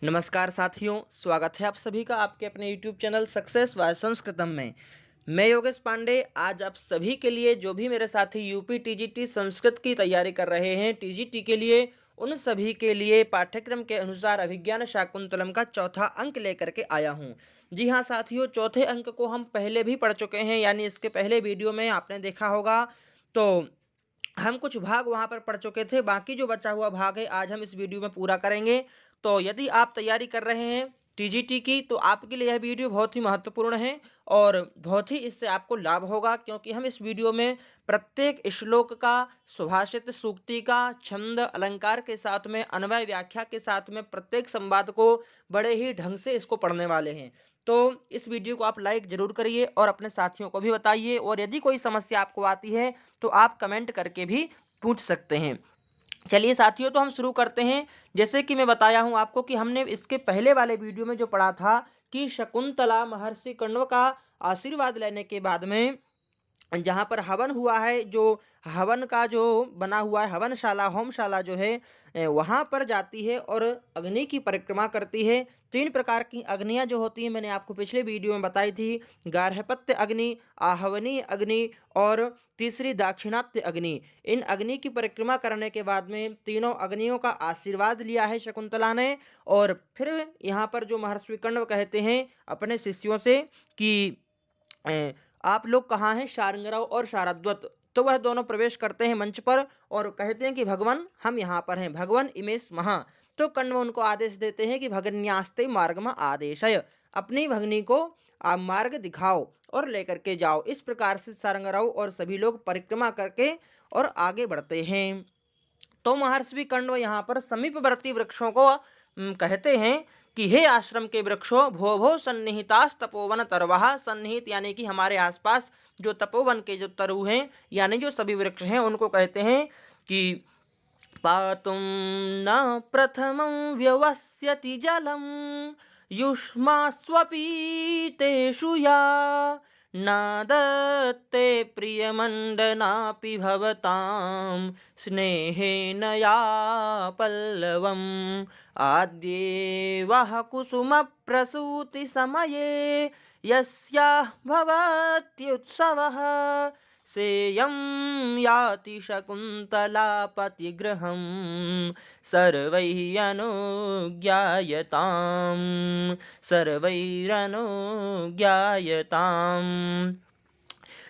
नमस्कार साथियों, स्वागत है आप सभी का आपके अपने YouTube चैनल सक्सेस बाय संस्कृतम में। मैं योगेश पांडे आज आप सभी के लिए जो भी मेरे साथी यूपी टीजीटी संस्कृत की तैयारी कर रहे हैं टीजीटी के लिए, उन सभी के लिए पाठ्यक्रम के अनुसार अभिज्ञान शाकुंतलम का चौथा अंक लेकर के आया हूं। जी हाँ साथियों, चौथे अंक को हम पहले भी पढ़ चुके हैं, यानी इसके पहले वीडियो में आपने देखा होगा। तो हम कुछ भाग वहाँ पर पढ़ चुके थे, बाकी जो बचा हुआ भाग है आज हम इस वीडियो में पूरा करेंगे। तो यदि आप तैयारी कर रहे हैं टीजीटी की, तो आपके लिए यह वीडियो बहुत ही महत्वपूर्ण है और बहुत ही इससे आपको लाभ होगा, क्योंकि हम इस वीडियो में प्रत्येक श्लोक का, सुभाषित सूक्ति का, छंद अलंकार के साथ में, अन्वय व्याख्या के साथ में प्रत्येक संवाद को बड़े ही ढंग से इसको पढ़ने वाले हैं। तो इस वीडियो को आप लाइक ज़रूर करिए और अपने साथियों को भी बताइए, और यदि कोई समस्या आपको आती है तो आप कमेंट करके भी पूछ सकते हैं। चलिए साथियों, तो हम शुरू करते हैं। जैसे कि मैं बताया हूँ आपको कि हमने इसके पहले वाले वीडियो में जो पढ़ा था कि शकुंतला महर्षि कण्व का आशीर्वाद लेने के बाद में जहाँ पर हवन हुआ है, जो हवन का जो बना हुआ है हवनशाला, होमशाला जो है, वहाँ पर जाती है और अग्नि की परिक्रमा करती है। 3 प्रकार की अग्नियाँ जो होती हैं मैंने आपको पिछले वीडियो में बताई थी। गार्हपत्य अग्नि, आहवनीय अग्नि और तीसरी दाक्षिणात्य अग्नि। इन अग्नि की परिक्रमा करने के बाद में तीनों अग्नियों का आशीर्वाद लिया है शकुंतला ने, और फिर यहाँ पर जो महर्षि कण्व कहते हैं अपने शिष्यों से कि आप लोग कहाँ हैं, शार्ंगराव और शारद्वत। तो वह दोनों प्रवेश करते हैं मंच पर और कहते हैं कि भगवान हम यहाँ पर हैं, भगवान इमेश महा। तो कण्व उनको आदेश देते हैं कि भगन्यास्ते मार्गम आदेशय, अपनी भगनी को आप मार्ग दिखाओ और लेकर के जाओ। इस प्रकार से शार्ंगराव और सभी लोग परिक्रमा करके और आगे बढ़ते हैं। तो महर्षि कण्व यहाँ पर समीपवर्ती वृक्षों को कहते हैं कि हे आश्रम के वृक्षों, भो भो सन्निहितास तपोवन तरवाह। सन्निहित यानी कि हमारे आसपास जो तपोवन के जो तरु हैं, यानी जो सभी वृक्ष हैं, उनको कहते हैं कि पातुं न प्रथमं व्यवस्यति जलम युष्मास्वपि तेषु या न दत्ते प्रियमण्डनापि भवतां स्नेहेन या पल्लवम् आद्येवः कुसुमप्रसूतिसमये यस्याः भवत्युत्सवः सेयं याति शकुन्तला पतिगृहं सर्वैः अनुज्ञायताम् सर्वैरनुज्ञायताम्।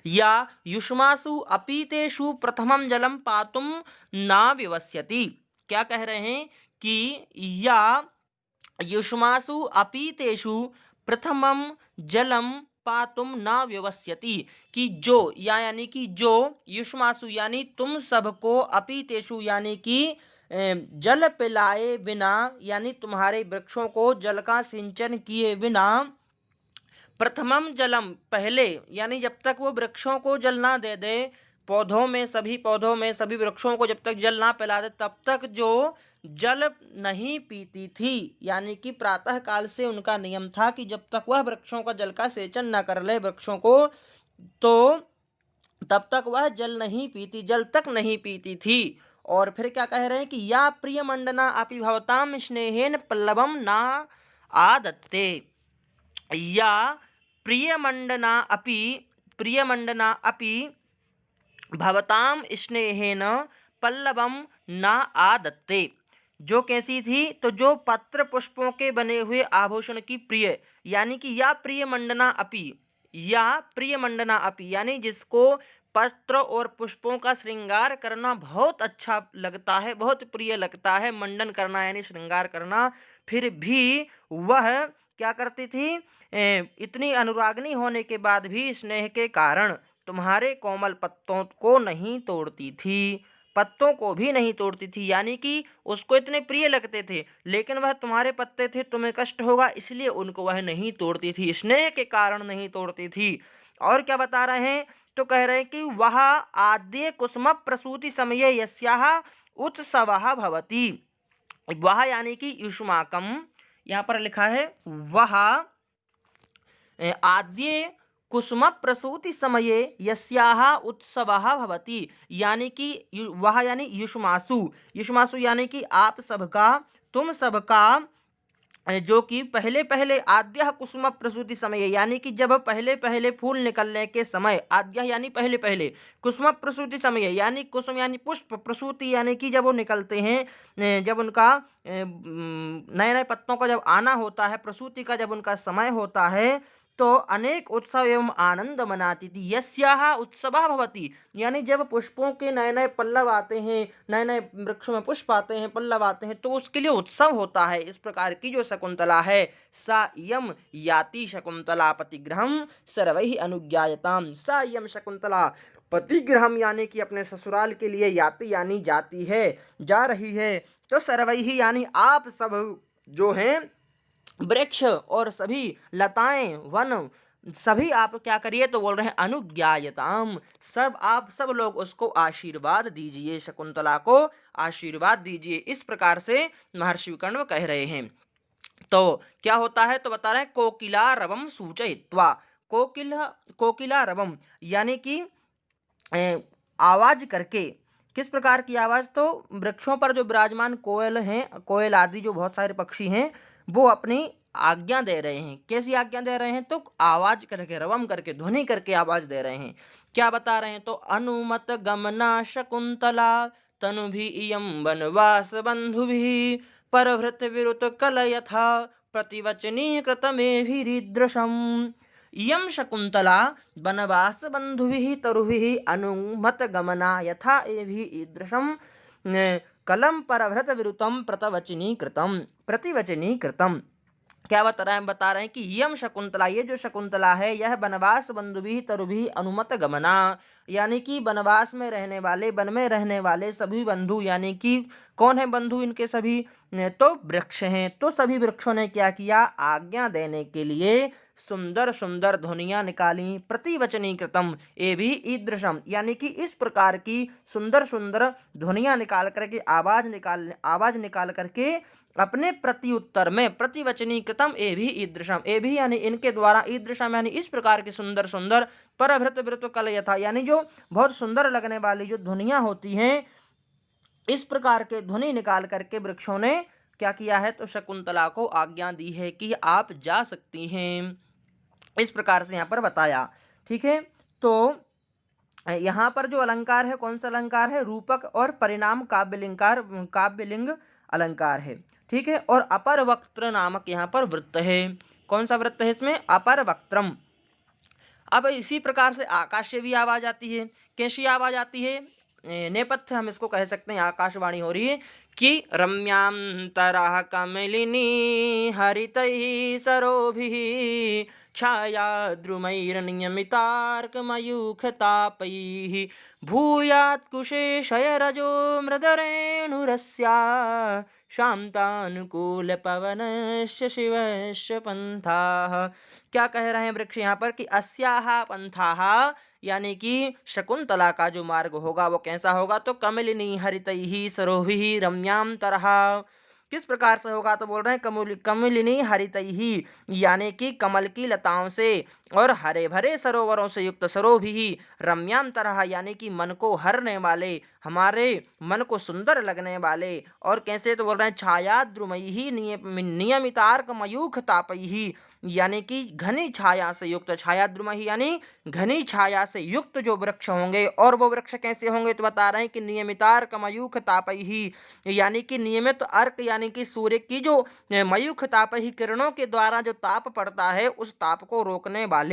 या युष्मासु अपीतेषु प्रथमं जलं पातुं न विवस्यति। क्या कह रहे हैं कि या युष्मासु अपीतेषु प्रथमं जलं पातुम न व्यवस्यति, कि जो, या यानी कि जो, युष्मासु यानी तुम सबको, अपीतेषु यानी कि जल पिलाए बिना, यानी तुम्हारे वृक्षों को जल का सिंचन किए बिना, प्रथमम जलम पहले, यानी जब तक वो वृक्षों को जल ना दे दे, पौधों में, सभी पौधों में, सभी वृक्षों को जब तक जल ना पिला दे, तब तक जो जल नहीं पीती थी। यानी कि प्रातः काल से उनका नियम था कि जब तक वह वृक्षों का जल का सेचन ना कर ले वृक्षों को, तो तब तक वह जल नहीं पीती, जल तक नहीं पीती थी। और फिर क्या कह रहे हैं कि या प्रिय मंडना अपि भवताम स्नेहेन पल्लवम ना आदत्ते। या प्रियमण्डना अपि भवतां स्नेहेन पल्लवम न आदत्ते। जो कैसी थी, तो जो पत्र पुष्पों के बने हुए आभूषण की प्रिय, यानी कि या प्रियमण्डना अपि, या प्रियमण्डना अपि यानी जिसको पत्र और पुष्पों का श्रृंगार करना बहुत अच्छा लगता है, बहुत प्रिय लगता है, मंडन करना यानी श्रृंगार करना, फिर भी वह क्या करती थी, इतनी अनुरागनी होने के बाद भी स्नेह के कारण तुम्हारे कोमल पत्तों को नहीं तोड़ती थी, पत्तों को भी नहीं तोड़ती थी। यानी कि उसको इतने प्रिय लगते थे, लेकिन वह तुम्हारे पत्ते थे, तुम्हें कष्ट होगा, इसलिए उनको वह नहीं तोड़ती थी, स्नेह के कारण नहीं तोड़ती थी। और क्या बता रहे हैं, तो कह रहे हैं कि वह आद्य कुसुम प्रसूति समय यस्याः उत्सवः भवति। वह यानी कि युष्माकम, यहाँ पर लिखा है वह आद्ये कुसुम प्रसूति समये यस्याः उत्सवः भवति। यानी कि वह यानी युष्मासु, युष्मासु यानी कि आप सबका, तुम सबका जो कि पहले पहले आद्य कुसुम प्रसूति समय, यानी कि जब पहले पहले फूल निकलने के समय, आद्य यानी पहले पहले, कुसुम प्रसूति समय यानी कुसुम यानी पुष्प, प्रसूति यानी कि जब वो निकलते हैं, जब उनका नए नए पत्तों का जब आना होता है, प्रसूति का जब उनका समय होता है, तो अनेक उत्सव एवं आनंद मनाती थी। यस्याः उत्सवः भवति, यानी जब पुष्पों के नए नए पल्लव आते हैं, नए नए वृक्षों में पुष्प आते हैं, पल्लव आते हैं, तो उसके लिए उत्सव होता है। इस प्रकार की जो शकुंतला है, सा इयं याति शकुंतला पतिगृहं सर्वैः अनुज्ञायताम्। सा इयं शकुंतला पतिगृहम यानी कि अपने ससुराल के लिए याति यानी जाती है, जा रही है। तो सर्वैः यानी आप सब जो हैं वृक्ष और सभी लताएं, वन, सभी आप क्या करिए, तो बोल रहे हैं अनुज्ञायताम, सब आप सब लोग उसको आशीर्वाद दीजिए, शकुंतला को आशीर्वाद दीजिए। इस प्रकार से महर्षि विकर्ण कह रहे हैं। तो क्या होता है, तो बता रहे हैं कोकिला रवम सूचयित्वा। कोकिला रवम यानी कि आवाज करके। किस प्रकार की आवाज, तो वृक्षों पर जो विराजमान कोयल हैं, कोयल आदि जो बहुत सारे पक्षी हैं, वो अपनी आज्ञा दे रहे हैं। कैसी आज्ञा दे रहे हैं, तो आवाज करके, रवम करके, ध्वनि करके आवाज दे रहे हैं। क्या बता रहे हैं, तो अनुमत गमना शकुंतला तनु भी इयम वनवास बंधुभिः परभृत विरुत कलयथा प्रतिवचनी कृतमेभिरीदृशम्। इयं शकुंतला वनवास बंधुभिः तरुभिः अनुमत गमना यथा एभिः ईदृशं कलम परभृत विरुतम प्रतिवचनी कृतम। क्या बता रहे हैं कि यम शकुंतला, ये जो शकुंतला है, यह वनवास बंधुभिः तरुभिः अनुमत गमना, यानी कि वनवास में रहने वाले, वन में रहने वाले सभी बंधु, यानी कि कौन है बंधु इनके सभी, तो वृक्ष हैं। तो सभी वृक्षों ने क्या किया, आज्ञा देने के लिए सुंदर सुंदर ध्वनियां निकाली। प्रतिवचनी कृतम ये भी ईदृशम, यानी कि इस प्रकार की सुंदर सुंदर ध्वनियां निकाल करके, आवाज निकाल करके अपने प्रत्युत्तर में, प्रतिवचनी कृतम ए भी ईदृशम, ए भी यानी इनके द्वारा, ईदृशम यानी इस प्रकार की सुंदर सुंदर, परभृत वृत्त कल यथा, यानी जो बहुत सुंदर लगने वाली जो ध्वनियां होती हैं, इस प्रकार के ध्वनि निकाल करके वृक्षों ने क्या किया है, तो शकुंतला को आज्ञा दी है कि आप जा सकती हैं। इस प्रकार से यहाँ पर बताया। ठीक है, तो यहाँ पर जो अलंकार है, कौन सा अलंकार है, रूपक और परिणाम काव्यलिंग अलंकार है। ठीक है, और अपर वक्त्र नामक यहाँ पर वृत्त है। कौन सा वृत्त है इसमें, अपर वक्त्रम। अब इसी प्रकार से आकाश से भी आवाज आती है। कैसी आवाज आती है, नेपथ्य हम इसको कह सकते हैं, आकाशवाणी हो रही है कि रम्यां तरह कमलिनी हरितैः सरोभिः छायाद्रुमैर्नियमितार्कमयूखतापैः भूयात् कुशेशयरजो मृदरेणुरस्या शान्तानुकूलपवनस्य शिवस्य पंथाः। क्या कह रहे हैं वृक्ष यहाँ पर कि अस्याः पंथाः, यानी कि शकुंतला का जो मार्ग होगा वो कैसा होगा, तो कमलिनी हरितैः सरोभिः रम्यां तरह। किस प्रकार से होगा, तो बोल रहे हैं कमलिनी हरितैः, यानी कि कमल की लताओं से और हरे भरे सरोवरों से युक्त, सरोभिः रम्यां तरह, यानी कि मन को हरने वाले, हमारे मन को सुंदर लगने वाले। और कैसे, तो बोल रहे हैं छायाद्रुमैः नियमितार्क मयूख तापैः, यानी कि घनी छाया से युक्त, छायाद्रुमैः यानी घनी छाया से युक्त जो वृक्ष होंगे। और वो वृक्ष कैसे होंगे, तो बता रहे हैं कि नियमितार्क मयूख तापैः, यानी कि नियमित अर्क, यानी कि सूर्य की जो मयूख तापैः किरणों के द्वारा जो ताप पड़ता है, उस ताप को रोकने वाले,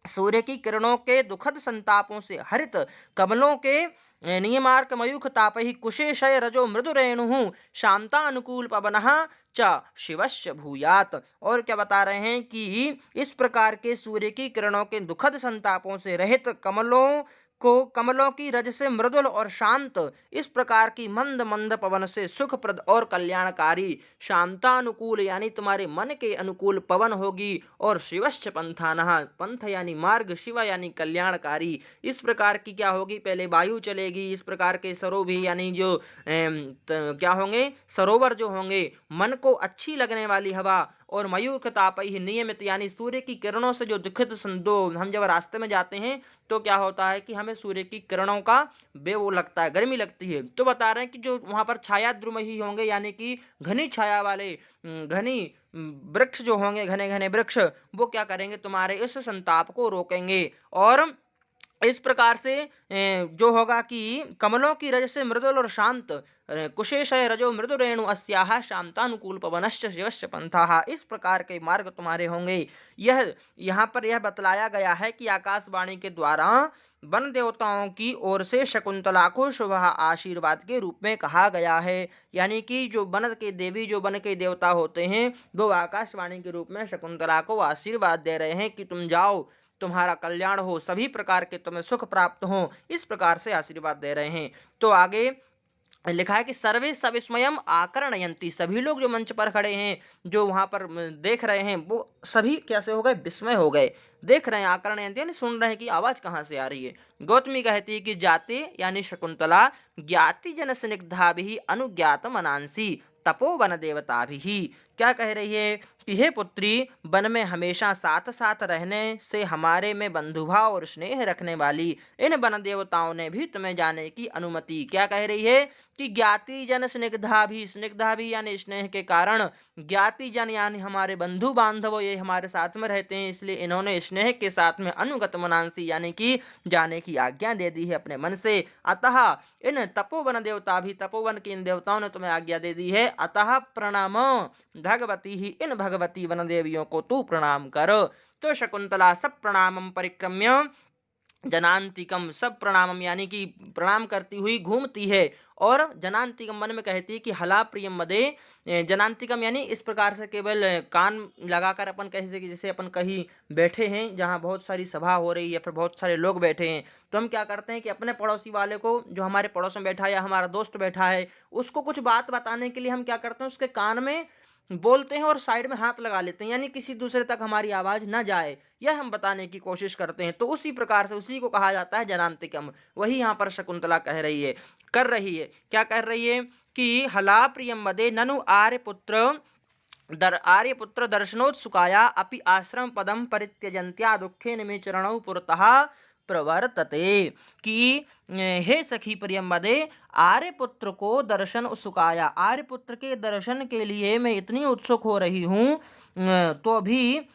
सूर्य की किरणों के दुखद संतापों से हरित कमलों के नियमार्क मयूख तापहि कुशेशय रजो मृदुरेणु शांतानुकूल पवनः च शिवस्य भूयात। और क्या बता रहे हैं कि इस प्रकार के सूर्य की किरणों के दुखद संतापों से रहित कमलों की रज से मृदुल और शांत, इस प्रकार की मंद मंद पवन से सुखप्रद और कल्याणकारी, शांतानुकूल यानी तुम्हारे मन के अनुकूल पवन होगी। और शिवश्च पंथानः, पंथ यानी मार्ग, शिव यानी कल्याणकारी, इस प्रकार की क्या होगी, पहले वायु चलेगी। इस प्रकार के सरोभी यानी जो क्या होंगे, सरोवर जो होंगे, मन को अच्छी लगने वाली हवा और मयूख तापैः नियमित, यानी सूर्य की किरणों से जो दुखित दो हम जब रास्ते में जाते हैं तो क्या होता है कि हमें सूर्य की किरणों का वो लगता है, गर्मी लगती है। तो बता रहे हैं कि जो वहाँ पर छाया द्रुमही होंगे, यानी कि घनी छाया वाले घनी वृक्ष जो होंगे, घने घने वृक्ष, वो क्या करेंगे, तुम्हारे इस संताप को रोकेंगे। और इस प्रकार से जो होगा कि कमलों की रज से मृदुल और शांत कुशेशय रजो मृदु रेणु अस्याहा शांतानुकूल पवनश्च शिवश्च पंथाः, इस प्रकार के मार्ग तुम्हारे होंगे। यह यहाँ पर यह बतलाया गया है कि आकाशवाणी के द्वारा वन देवताओं की ओर से शकुंतला को शुभ आशीर्वाद के रूप में कहा गया है। यानी कि जो वन के देवी, जो वन के देवता होते हैं, वो आकाशवाणी के रूप में शकुंतला को आशीर्वाद दे रहे हैं कि तुम जाओ, तुम्हारा कल्याण हो, सभी प्रकार के तुम्हें सुख प्राप्त हो, इस प्रकार से आशीर्वाद दे रहे हैं। तो आगे लिखा है कि सर्वे सविस्मयम आकर्णयन्ति, सभी लोग जो मंच पर खड़े हैं, जो वहाँ पर देख रहे हैं, वो सभी कैसे हो गए, विस्मय हो गए। देख रहे हैं, आकर्णयन्ति यानी सुन रहे हैं कि आवाज कहाँ से आ रही है। गौतमी कहती है कि जाते यानी शकुंतला ज्ञाति जन स्निग्धा भी अनुज्ञात मनांसी तपोवन देवता भी, क्या कह रही है कि हे पुत्री, वन में हमेशा साथ साथ रहने से हमारे में बंधुभाव और स्नेह रखने वाली इन वन देवताओं ने भी तुम्हें जाने की अनुमति, क्या कह रही है कि ज्ञाति जन स्निग्धा भी यानी स्नेह के कारण, ज्ञाति जन यानी हमारे बंधु बांधव, ये हमारे साथ में रहते हैं, इसलिए इन्होंने स्नेह के साथ में अनुगत मनांसी यानी कि जाने की आज्ञा दे दी है अपने मन से। अतः इन तपोवन देवता भी, तपोवन के इन देवताओं ने तुम्हें आज्ञा दे दी है। अतः प्रणाम भगवती ही, इन भगवती वन देवियों को तू प्रणाम कर। तो शकुंतला सब प्रणामम परिक्रम्य जनांतिकम, सब प्रणामम यानी कि प्रणाम करती हुई घूमती है, और जनांतिकम मन में कहती है कि हला प्रियम मदे, जनांतिकम यानी इस प्रकार से केवल कान लगाकर अपन कैसे कि जैसे अपन कहीं बैठे हैं जहाँ बहुत सारी सभा हो रही है, फिर बहुत सारे लोग बैठे हैं, तो हम क्या करते हैं कि अपने पड़ोसी वाले को, जो हमारे पड़ोस में बैठा है या हमारा दोस्त बैठा है, उसको कुछ बात बताने के लिए हम क्या करते हैं, उसके कान में बोलते हैं और साइड में हाथ लगा लेते हैं, यानी किसी दूसरे तक हमारी आवाज न जाए, यह हम बताने की कोशिश करते हैं। तो उसी प्रकार से उसी को कहा जाता है जनांतिकम। वही यहाँ पर शकुंतला कह रही है, कर रही है, क्या कर रही है कि हला प्रियम मदे ननु आर्यपुत्र दर्शनोत्सुकाया अपि आश्रम पदम परित्यजंत्या दुखे निमे चरणौ पुरतः प्रवर्तते, कि हे सखी प्रियंवदे, आर्यपुत्र को दर्शन उत्सुकाया, आर्यपुत्र के दर्शन के लिए मैं इतनी उत्सुक हो रही हूँ, तो भी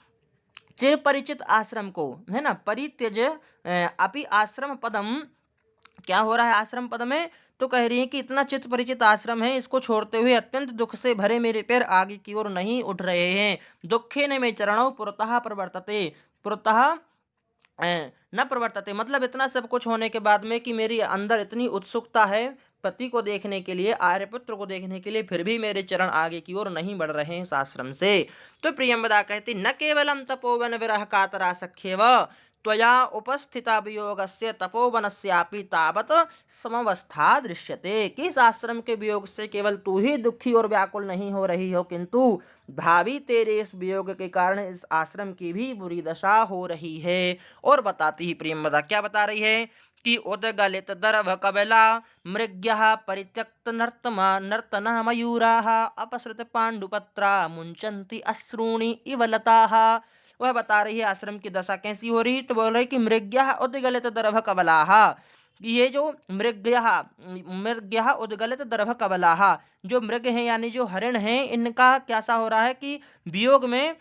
चिर परिचित आश्रम को, है ना, परित्यज अपि आश्रम पदम, क्या हो रहा है आश्रम पद में, तो कह रही है कि इतना चित परिचित आश्रम है, इसको छोड़ते हुए अत्यंत दुख से भरे मेरे पैर आगे की ओर नहीं उठ रहे हैं। दुखे ने में चरणों पुरतः प्रवर्तते, पुरतः न प्रवर्तते मतलब इतना सब कुछ होने के बाद में कि मेरी अंदर इतनी उत्सुकता है पति को देखने के लिए, आर्यपुत्र को देखने के लिए, फिर भी मेरे चरण आगे की ओर नहीं बढ़ रहे हैं इस आश्रम से। तो प्रियंवदा कहती न केवलम तपोवन विरह कातरा सख्येव त्वया उपस्थिता वियोगस्य तपोवनस्यापि तावत समवस्था दृश्यते, कि इस आश्रम के वियोग से केवल तू ही दुखी और व्याकुल नहीं हो रही हो, किंतु भावी तेरे इस वियोग के कारण इस आश्रम की भी बुरी दशा हो रही है। और बताती ही प्रियंवदा, क्या बता रही है कि उदगलित दर्भ कबला मृग्यः परित्यक्त नर्तना मयूराः अपसृत पांडुपत्रा मुंचन्ति अश्रूणि इव लताः। वह बता रही है आश्रम की दशा कैसी हो रही, तो बोल रही कि मृग्यः उद्गलित दर्भ कबलाः, ये जो मृग्यः उद्गलित दर्भ कबलाः, जो मृग हैं यानी जो हरिण हैं, इनका कैसा हो रहा है कि वियोग में,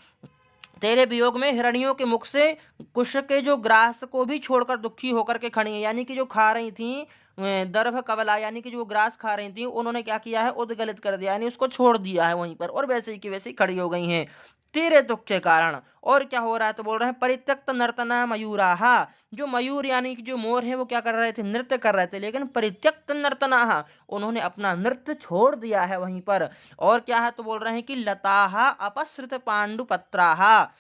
तेरे वियोग में हिरणियों के मुख से कुश के जो ग्रास को भी छोड़कर दुखी होकर के खड़ी है, यानी कि जो खा रही थी दर्भ कबला, यानी कि जो ग्रास खा रही थी, उन्होंने क्या किया है, उद्गलित कर दिया, यानी उसको छोड़ दिया है वहीं पर, और वैसे ही की वैसे ही खड़ी हो गई हैं तेरे दुख के कारण। और क्या हो रहा है, तो बोल रहे हैं परित्यक्त नर्तना मयूराहा, जो मयूर यानी कि जो मोर है वो क्या कर रहे थे, नृत्य कर रहे थे, लेकिन परित्यक्त नर्तनाहा, उन्होंने अपना नृत्य छोड़ दिया है वहीं पर। और क्या है, तो बोल रहे हैं कि लताहा अपसृत पांडुपत्राहा,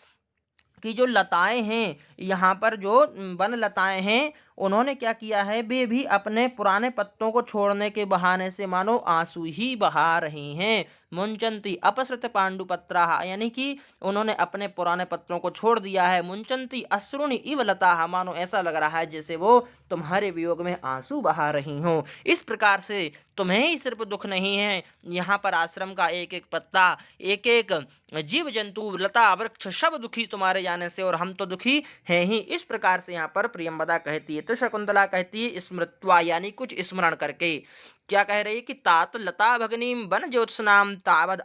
कि जो लताएं हैं यहाँ पर, जो वन लताएं हैं, उन्होंने क्या किया है, वे भी अपने पुराने पत्तों को छोड़ने के बहाने से मानो आंसू ही बहा रही हैं। मुंचंती अपसृत पांडुपत्राः, यानी कि उन्होंने अपने पुराने पत्रों को छोड़ दिया है। मुंचंती अश्रुणि इव लताः, मानो ऐसा लग रहा है जैसे वो तुम्हारे वियोग में आंसू बहा रही हो। इस प्रकार से तुम्हें ही सिर्फ दुख नहीं है, यहाँ पर आश्रम का एक एक पत्ता, एक एक जीव जंतु, लता वृक्ष सब दुखी तुम्हारे जाने से, और हम तो दुखी हैं ही। इस प्रकार से यहाँ पर प्रियंवदा कहती है। तो शकुंतला कहती है स्मृत्वा, यानी कुछ स्मरण करके। क्या कह रही है कि तात लता भगनीम वन ज्योत्सनाम तावद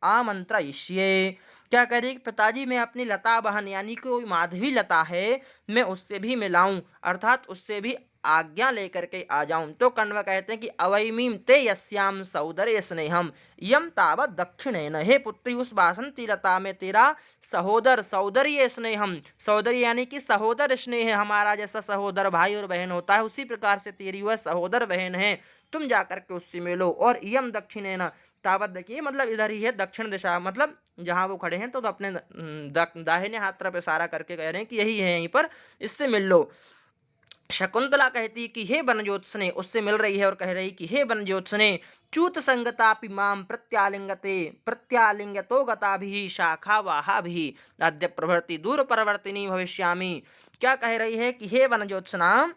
आमंत्रयिष्ये। क्या कह रही है कि पिताजी मैं अपनी लता बहन यानी कोई माधवी लता है, मैं उससे भी मिलाऊं, अर्थात उससे भी आज्ञा लेकर के आ जाऊं। तो कण्व कहते हैं कि अवैमीम ते यस्याम सौदर्य स्नेहम यम तावत दक्षिणेन, हे पुत्री उस वासंती लता में तेरा सहोदर सौदर्य स्नेहम, सौदर्य यानी कि सहोदर स्नेह, हमारा जैसा सहोदर भाई और बहन होता है उसी प्रकार से तेरी वह सहोदर बहन है, तुम जाकर के उससे मिलो। और यम दक्षिणेन तावत, देखिए मतलब इधर ही है दक्षिण दिशा, मतलब जहाँ वो खड़े हैं तो अपने दाहिने हाथ तरफ इशारा करके कह रहे हैं कि यही है, यहीं पर इससे मिल लो। शकुंतला कहती कि हे वनज्योत्सने, उससे मिल रही है और कह रही कि हे वनज्योत्सने च्यूत संगतापि माम प्रत्यालिंगते प्रत्यालिंगतो गताभिः शाखावाहाभिः अद्य प्रभृति दूर परवर्तिनी भविष्यामि। क्या कह रही है कि हे वनज्योत्सना,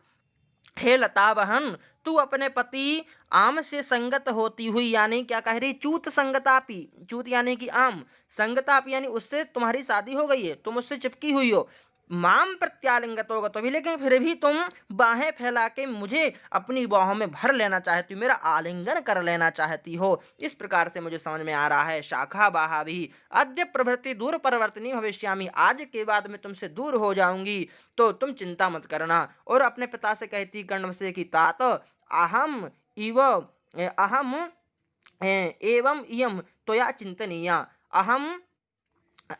हे लता बहन, तू अपने पति आम से संगत होती हुई, यानी क्या कह रही, चूत संगतापि, चूत यानी कि आम, संगतापि यानी उससे तुम्हारी शादी हो गई है, तुम उससे चिपकी हुई हो, माम प्रत्यालिंगतो गतो भी, लेकिन फिर भी तुम बाहें फैला के मुझे अपनी बाहों में भर लेना चाहती हो, मेरा आलिंगन कर लेना चाहती हो। इस प्रकार से मुझे समझ में आ रहा है। शाखा बाहा भी अद्य प्रभृति दूर परिवर्तनी भविष्यामि, आज के बाद मैं तुमसे दूर हो जाऊंगी, तो तुम चिंता मत करना। और अपने पिता से कहती कण्व से कि तात अहम इव अहम एवं इयम त्वया चिंतनीया, अहम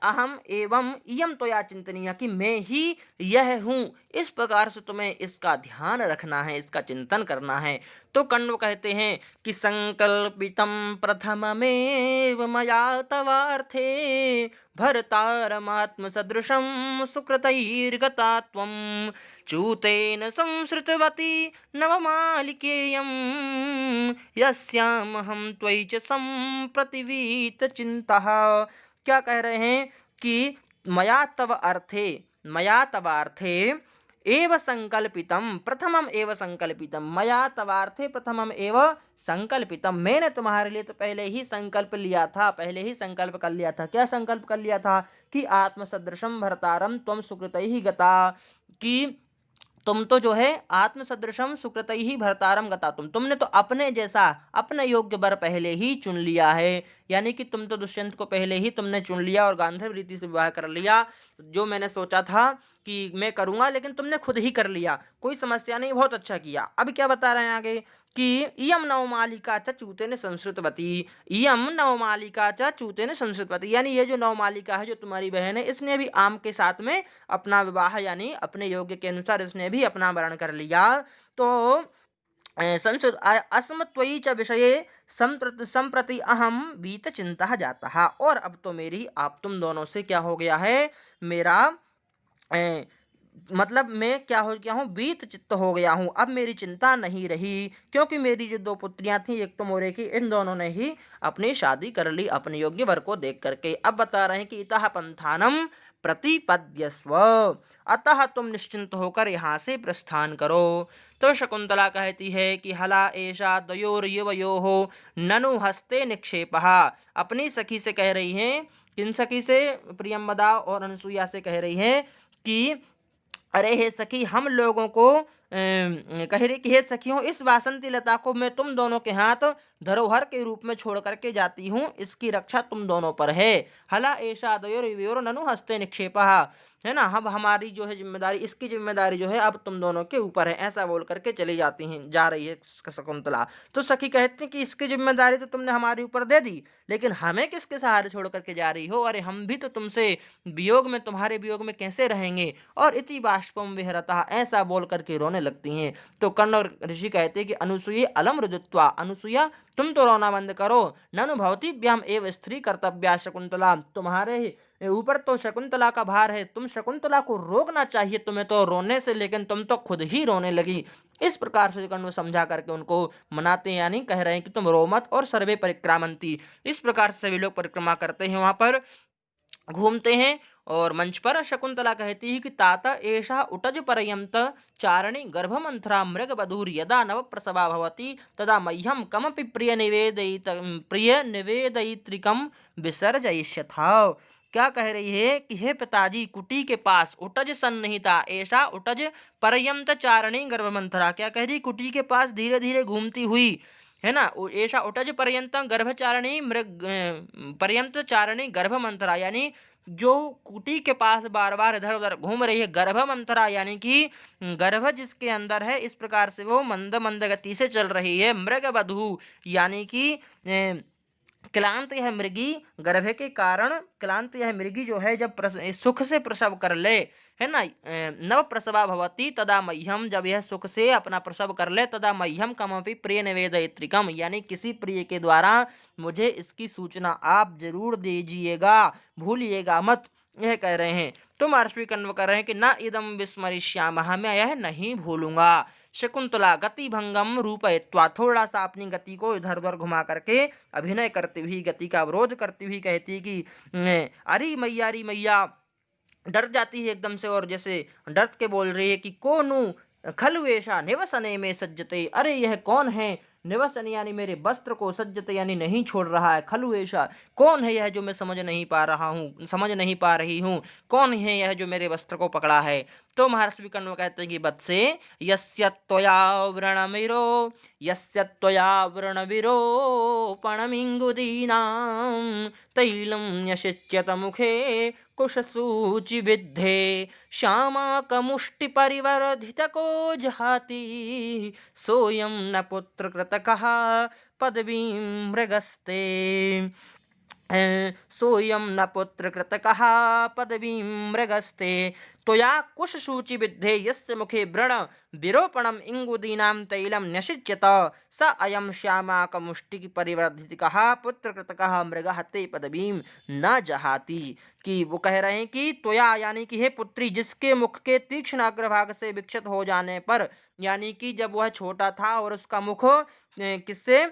अहम एवं इयम त्वया चिंतनीय, कि मैं ही यह हूँ। इस प्रकार से तुम्हें इसका ध्यान रखना है, इसका चिंतन करना है। तो कण्व कहते हैं कि संकल्पितं प्रथममेव मया तवार्थे भर्तारमात्मसदृशं सुकृतैर्गता त्वं च्यूतेन संसृतवती नवमालिकेयं यस्यामहं त्वयि च सम्प्रतिवीतचिन्तः। क्या कह रहे हैं कि मया तव अर्थे एव संकल्पितम प्रथमम एव संकल्पितम, मया तवार्थे प्रथमम एव संकल्पितम, मैंने तुम्हारे लिए तो पहले ही संकल्प लिया था, पहले ही संकल्प कर लिया था। क्या संकल्प कर लिया था कि आत्मसदृशम भर्तारम त्वम सुकृतैः गता, कि तुम तो जो है आत्मसदृशम सुकृतैः भर्तारम गता, तुमने तो अपने जैसा अपने योग्य वर पहले ही चुन लिया है, यानी कि तुम तो दुष्यंत को पहले ही तुमने चुन लिया और गांधर्व रीति से विवाह कर लिया। जो मैंने सोचा था कि मैं करूंगा, लेकिन तुमने खुद ही कर लिया, कोई समस्या नहीं, बहुत अच्छा किया। अब क्या बता रहे हैं आगे कि इयम नवमालिका च चूतेन संस्कृतवती, इयम नवमालिका च चूतेन संस्कृतवती, यानी ये जो नवमालिका है, जो तुम्हारी बहन है, इसने भी आम के साथ में अपना विवाह यानी अपने योग्य के अनुसार इसने भी अपना वरण कर लिया। तो संस्कृत अस्मत्वयि च विषये संप्रति अहम वीत चिंता जाता, और अब तो मेरी आप तुम दोनों से क्या हो गया है, मेरा मतलब मैं क्या हो गया हूँ, बीत चित्त हो गया हूँ, अब मेरी चिंता नहीं रही, क्योंकि मेरी जो दो पुत्रियां थीं, एक तो मोरे की, इन दोनों ने ही अपनी शादी कर ली अपने योग्य वर को देख करके। अब बता रहे हैं कि इतः पंथानम प्रतिपद्यस्व, अतः तुम निश्चिंत होकर यहाँ से प्रस्थान करो। तो शकुंतला कहती है कि हला एषा द्वयोर्युवयोः ननु हस्ते निक्षेपः, अपनी सखी से कह रही हैं, किन सखी से, प्रियंवदा और अनसुईया से कह रही हैं कि अरे हे सखी, हम लोगों को कह रही कि हे सखियों, इस वासंती लता को मैं तुम दोनों के हाथ धरोहर के रूप में छोड़ करके जाती हूँ, इसकी रक्षा तुम दोनों पर है। हला ऐसा दयोर ननु हस्ते निक्षेपा, है ना, अब हमारी जो है जिम्मेदारी, इसकी जिम्मेदारी जो है अब तुम दोनों के ऊपर है, ऐसा बोल करके चली जाती हैं, जा रही है शकुंतला। तो सखी कहती हैं कि इसकी जिम्मेदारी तो तुमने हमारे ऊपर दे दी, लेकिन हमें किसके सहारे छोड़ करके जा रही हो, अरे हम भी तो तुमसे वियोग में, तुम्हारे वियोग में कैसे रहेंगे। और इति बाष्पम विहरता, ऐसा बोल करके रोने रोने लगती हैं। तो कर्ण और ऋषि कहते हैं कि अनुसूये अलम रुदित्वा, अनुसूया तुम तो रोना बंद करो, ननु भवतीभ्याम एव स्त्री कर्तव्या शकुंतला, तुम्हारे ऊपर तो शकुंतला का भार है, तुम शकुंतला को रोकना चाहिए तुम्हें तो रोने से, लेकिन तुम तो खुद ही रोने लगी। इस प्रकार से कर्ण समझा करके उनको मनाते हैं, यानी कह रहे हैं कि तुम रो मत और सर्वे परिक्रामंती। इस प्रकार से सभी लोग परिक्रमा करते हैं, वहां पर घूमते हैं। और मंच पर शकुंतला कहती है कि ताता एषा उटज पर्यंत चारणी गर्भमंथरा मृग बधूर यदा नव प्रसवा भवति तदा मह्यम कमपि प्रिय निवेदयित्रिकम विसर्जयिष्यथा। क्या कह रही है कि हे पिताजी, कुटी के पास उटज सन्निहिता ऐसा उटज पर्यंत चारणी गर्भमंथरा, क्या कह रही, कुटी के पास धीरे धीरे घूमती हुई, है ना, ऐसा उटज पर्यंत गर्भचारणी मृग पर्यंत चारणी गर्भमंथरा, यानी जो कुटी के पास बार बार इधर उधर घूम रही है, गर्भमंथरा यानी कि गर्भ जिसके अंदर है, इस प्रकार से वो मंद मंद गति से चल रही है। मृग बधू यानी कि क्लांत यह मृगी, गर्भ के कारण क्लांत यह मृगी जो है जब सुख से प्रसव कर ले, है ना, नव प्रसवा भवती तदा मह्यम, जब यह सुख से अपना प्रसव कर ले, तदा मह्यम कमपि प्रिय निवेदयित्रिकम, यानी किसी प्रिय के द्वारा मुझे इसकी सूचना आप जरूर दीजिएगा, भूलिएगा मत, यह कह रहे हैं। तो महर्षि कण्व कर रहे हैं कि न इदम विस्मरिष्यामः, मैं यह नहीं भूलूंगा। शकुंतला गति भंगम रूपयित्वा, थोड़ा सा अपनी गति को इधर उधर घुमा करके अभिनय करती हुई, गति का अवरोध करती हुई कहती है कि अरे मैया, डर जाती है एकदम से, और जैसे डर के बोल रही है कि कोनु खलु एषा निवसने में सज्जते, अरे यह कौन है, निवसन यानी मेरे वस्त्र को, सज्जते यानी नहीं छोड़ रहा है, खलु ऐसा कौन है यह जो मैं समझ नहीं पा रहा हूँ, समझ नहीं पा रही हूँ, कौन है यह जो मेरे वस्त्र को पकड़ा है। तो महर्षि कण्व कहते हैं कि वत्से यस्य त्वया व्रणमिरो, यस्य त्वया व्रणविरोपणमिङ्गुदीनां तैलं न्यषिच्यत मुखे कुशसूचि विद्धे श्यामाकमुष्टिपरिवर्धितको जहाति सोऽयं न पुत्रकृतकः पदवीं मृगस्ते, सोऽयं न पुत्रकृतकः पदवीं मृगस्ते त्वया कुशसूचिविद्धे यस्य मुखे व्रण विरोपणम् इंगुदीनां तैलं न्यषिच्यत स अयं श्यामाकमुष्टिपरिवर्धितकः पुत्रकृतकः मृगः ते पदवीं न जहाति। कि वो कह रहे हैं कि त्वया यानी कि हे पुत्री, जिसके मुख के तीक्ष्ण अग्रभाग से विक्षत हो जाने पर, यानी कि जब वह छोटा था और उसका मुख किससे,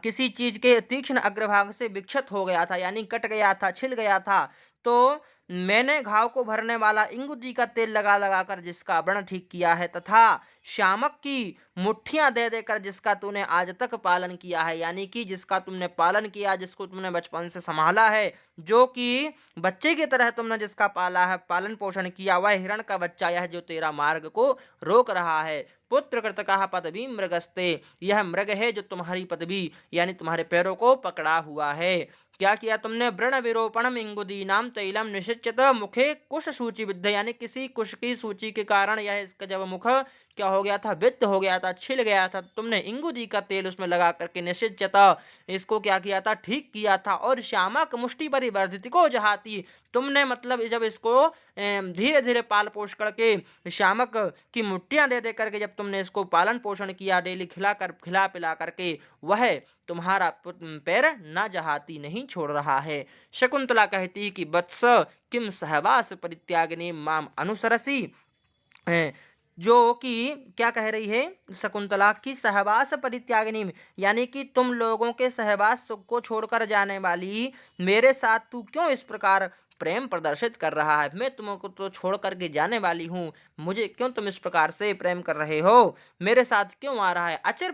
किसी चीज के तीक्ष्ण अग्रभाग से विक्षत हो गया था, यानी कट गया था, छिल गया था, तो मैंने घाव को भरने वाला इंगुदी का तेल लगा लगा कर जिसका व्रण ठीक किया है, तथा श्यामक की मुट्ठियां दे देकर जिसका तूने आज तक पालन किया है, यानी कि जिसका तुमने पालन किया, जिसको तुमने बचपन से संभाला है, जो कि बच्चे की तरह तुमने जिसका पाला है, पालन पोषण किया, वह हिरण का बच्चा यह जो तेरा मार्ग को रोक रहा है। पुत्र कृतकः पदवी मृगस्ते, यह मृग है जो तुम्हारी पदवी यानी तुम्हारे पैरों को पकड़ा हुआ है। क्या किया तुमने, व्रण विरोपणम इंगुदीनाम तैलम निषिच्यत मुखे कुश सूचि विद्ध, यानी किसी कुश की सूची के कारण यह इसका जब मुख क्या हो गया था, विद्ध हो गया था, छिल गया था, तुमने इंगुदी का तेल उसमें लगा करके निषिच्यत इसको क्या किया था, ठीक किया था। और श्यामक मुष्टि परिवर्धित को जहाती, तुमने मतलब जब इसको धीरे धीरे पाल पोष करके श्यामक की मुट्टियां दे दे करके जब तुमने इसको पालन पोषण किया, डेली खिला पिला करके, वह तुम्हारा पैर न जहाती नहीं छोड़ रहा है। शकुंतला कहती कि वत्स किम सहवास परित्यागिनी माम अनुसरसी, जो कि क्या कह रही है शकुंतला की, सहवास परित्यागिनी यानी कि तुम लोगों के सहवास सुख को छोड़कर जाने वाली मेरे साथ तू क्यों इस प्रकार प्रेम प्रदर्शित कर रहा है, मैं तुमको तो छोड़ करके जाने वाली हूँ, मुझे क्यों तुम इस प्रकार से प्रेम कर रहे हो, मेरे साथ क्यों आ रहा है। अचिर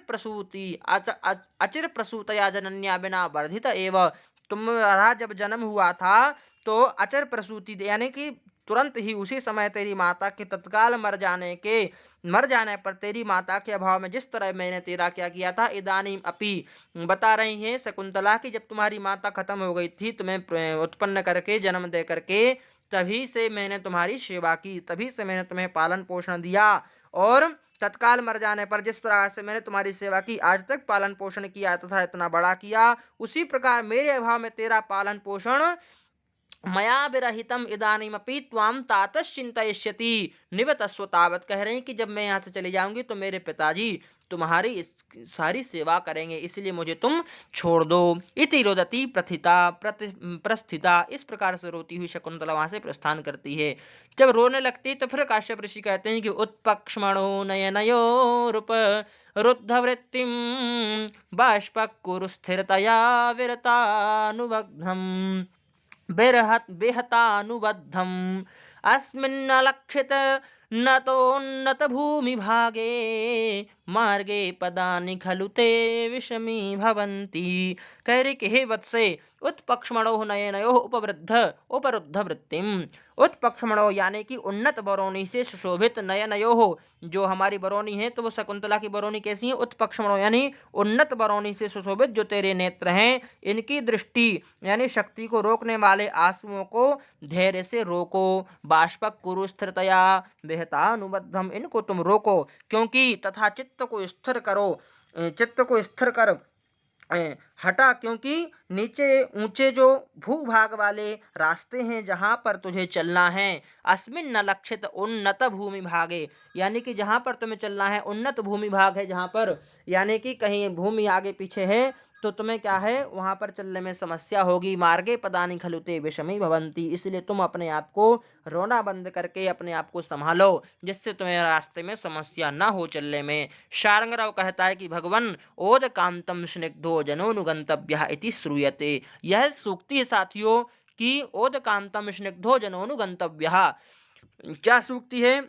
प्रसूतया जनन्या बिना वर्धित एव, तुम्हारा जब जन्म हुआ था तो अचर प्रसूति यानी कि तुरंत ही उसी समय तेरी माता के तत्काल मर जाने पर तेरी माता के अभाव में जिस तरह मैंने तेरा क्या किया था, इदानीम अपि, बता रही हैं शकुंतला कि जब तुम्हारी माता खत्म हो गई थी तुम्हें उत्पन्न करके जन्म दे करके, तभी से मैंने तुम्हारी सेवा की, तभी से मैंने तुम्हें पालन पोषण दिया, और तत्काल मर जाने पर जिस प्रकार से मैंने तुम्हारी सेवा की, आज तक पालन पोषण किया तथा इतना बड़ा किया, उसी प्रकार मेरे अभाव में तेरा पालन पोषण मया विरहितम इदानीमपि त्वाम तातश्चिंतयिष्यति निवतस्व तावत। कह रहे हैं कि जब मैं यहाँ से चली जाऊंगी तो मेरे पिताजी तुम्हारी इस सारी सेवा करेंगे, इसलिए मुझे तुम छोड़ दो। इति रोदती प्रस्थिता। इस प्रकार से रोती हुई शकुंतला वहां से प्रस्थान करती है। जब रोने लगती तो फिर काश्यप ऋषि कहते हैं कि उत्पक्ष्मणो नयनयोरुप रुद्धवृत्तिम बाष्पकुरु स्थिरतया विरतानुबद्धम् बेहतानुबद्धम् अस्मिन्नलक्षित नतोन्नत भूमि भागे मार्गे पदानि खलु ते विषमी भवन्ति। कह रही कि हे वत्से उत्पक्ष्मणो नयनयो उपरुद्ध वृत्तिम। उत्पक्ष्मणो यानी कि उन्नत बरौनी से सुशोभित नयनयो, जो हमारी बरौनी है तो वो शकुंतला की बरौनी कैसी है? उत्पक्ष्मणो यानी उन्नत बरौनी से सुशोभित जो तेरे नेत्र हैं, इनकी दृष्टि यानी शक्ति को रोकने वाले आंसुओं को धैर्य से रोको। बाष्पक कुरु स्थिरतया बेहतानुबद्धम, इनको तुम रोको क्योंकि तथा चित्त को स्थिर करो, चित्त को स्थिर कर हटा, क्योंकि नीचे ऊंचे जो भूभाग वाले रास्ते हैं जहाँ पर तुझे चलना है। अस्मिन न लक्षित उन्नत भूमि भागे, यानी कि जहाँ पर तुम्हें चलना है उन्नत भूमि भाग है जहाँ पर, यानी कि कहीं भूमि आगे पीछे है तो तुम्हें क्या है वहाँ पर चलने में समस्या होगी। मार्गे पदानि खलुते विषमी भवंती, इसलिए तुम अपने आप को रोना बंद करके अपने आप को संभालो जिससे तुम्हें रास्ते में समस्या ना हो चलने में। शार्ंगराव कहता है कि भगवन ओद कांतम स्निग्धो जनोनुगंतव्य इति श्रूयते। यह सूक्ति है साथियों कि ओद कांतम स्निग्धो जनोनुगंतव्य। क्या सूक्ति है?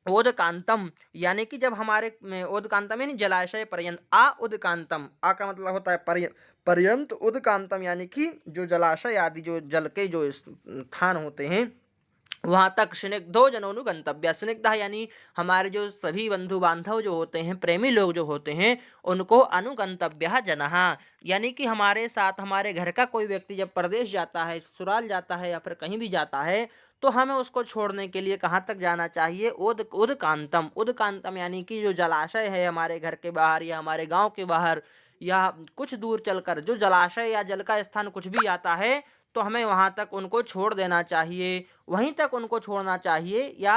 ओदकांतम यानी कि जब हमारे ओदकांतम यानी जलाशय पर्यंत, आ उदकांतम, आ का मतलब होता है पर्यंत, उदकांतम यानी कि जो जलाशय आदि जो जल के जो स्थान होते हैं वहां तक। स्निग्धो जनोनुगंतव्य, स्निग्ध यानी हमारे जो सभी बंधु बांधव जो होते हैं, प्रेमी लोग जो होते हैं, उनको अनुगंतव्य जनः, यानी कि हमारे साथ हमारे घर का कोई व्यक्ति जब प्रदेश जाता है, ससुराल जाता है या फिर कहीं भी जाता है तो हमें उसको छोड़ने के लिए कहाँ तक जाना चाहिए? उदकांतम। उदकांतम यानी कि जो जलाशय है हमारे घर के बाहर या हमारे गांव के बाहर या कुछ दूर चलकर जो जलाशय या जल का स्थान कुछ भी आता है तो हमें वहां तक उनको छोड़ देना चाहिए, वहीं तक उनको छोड़ना चाहिए, या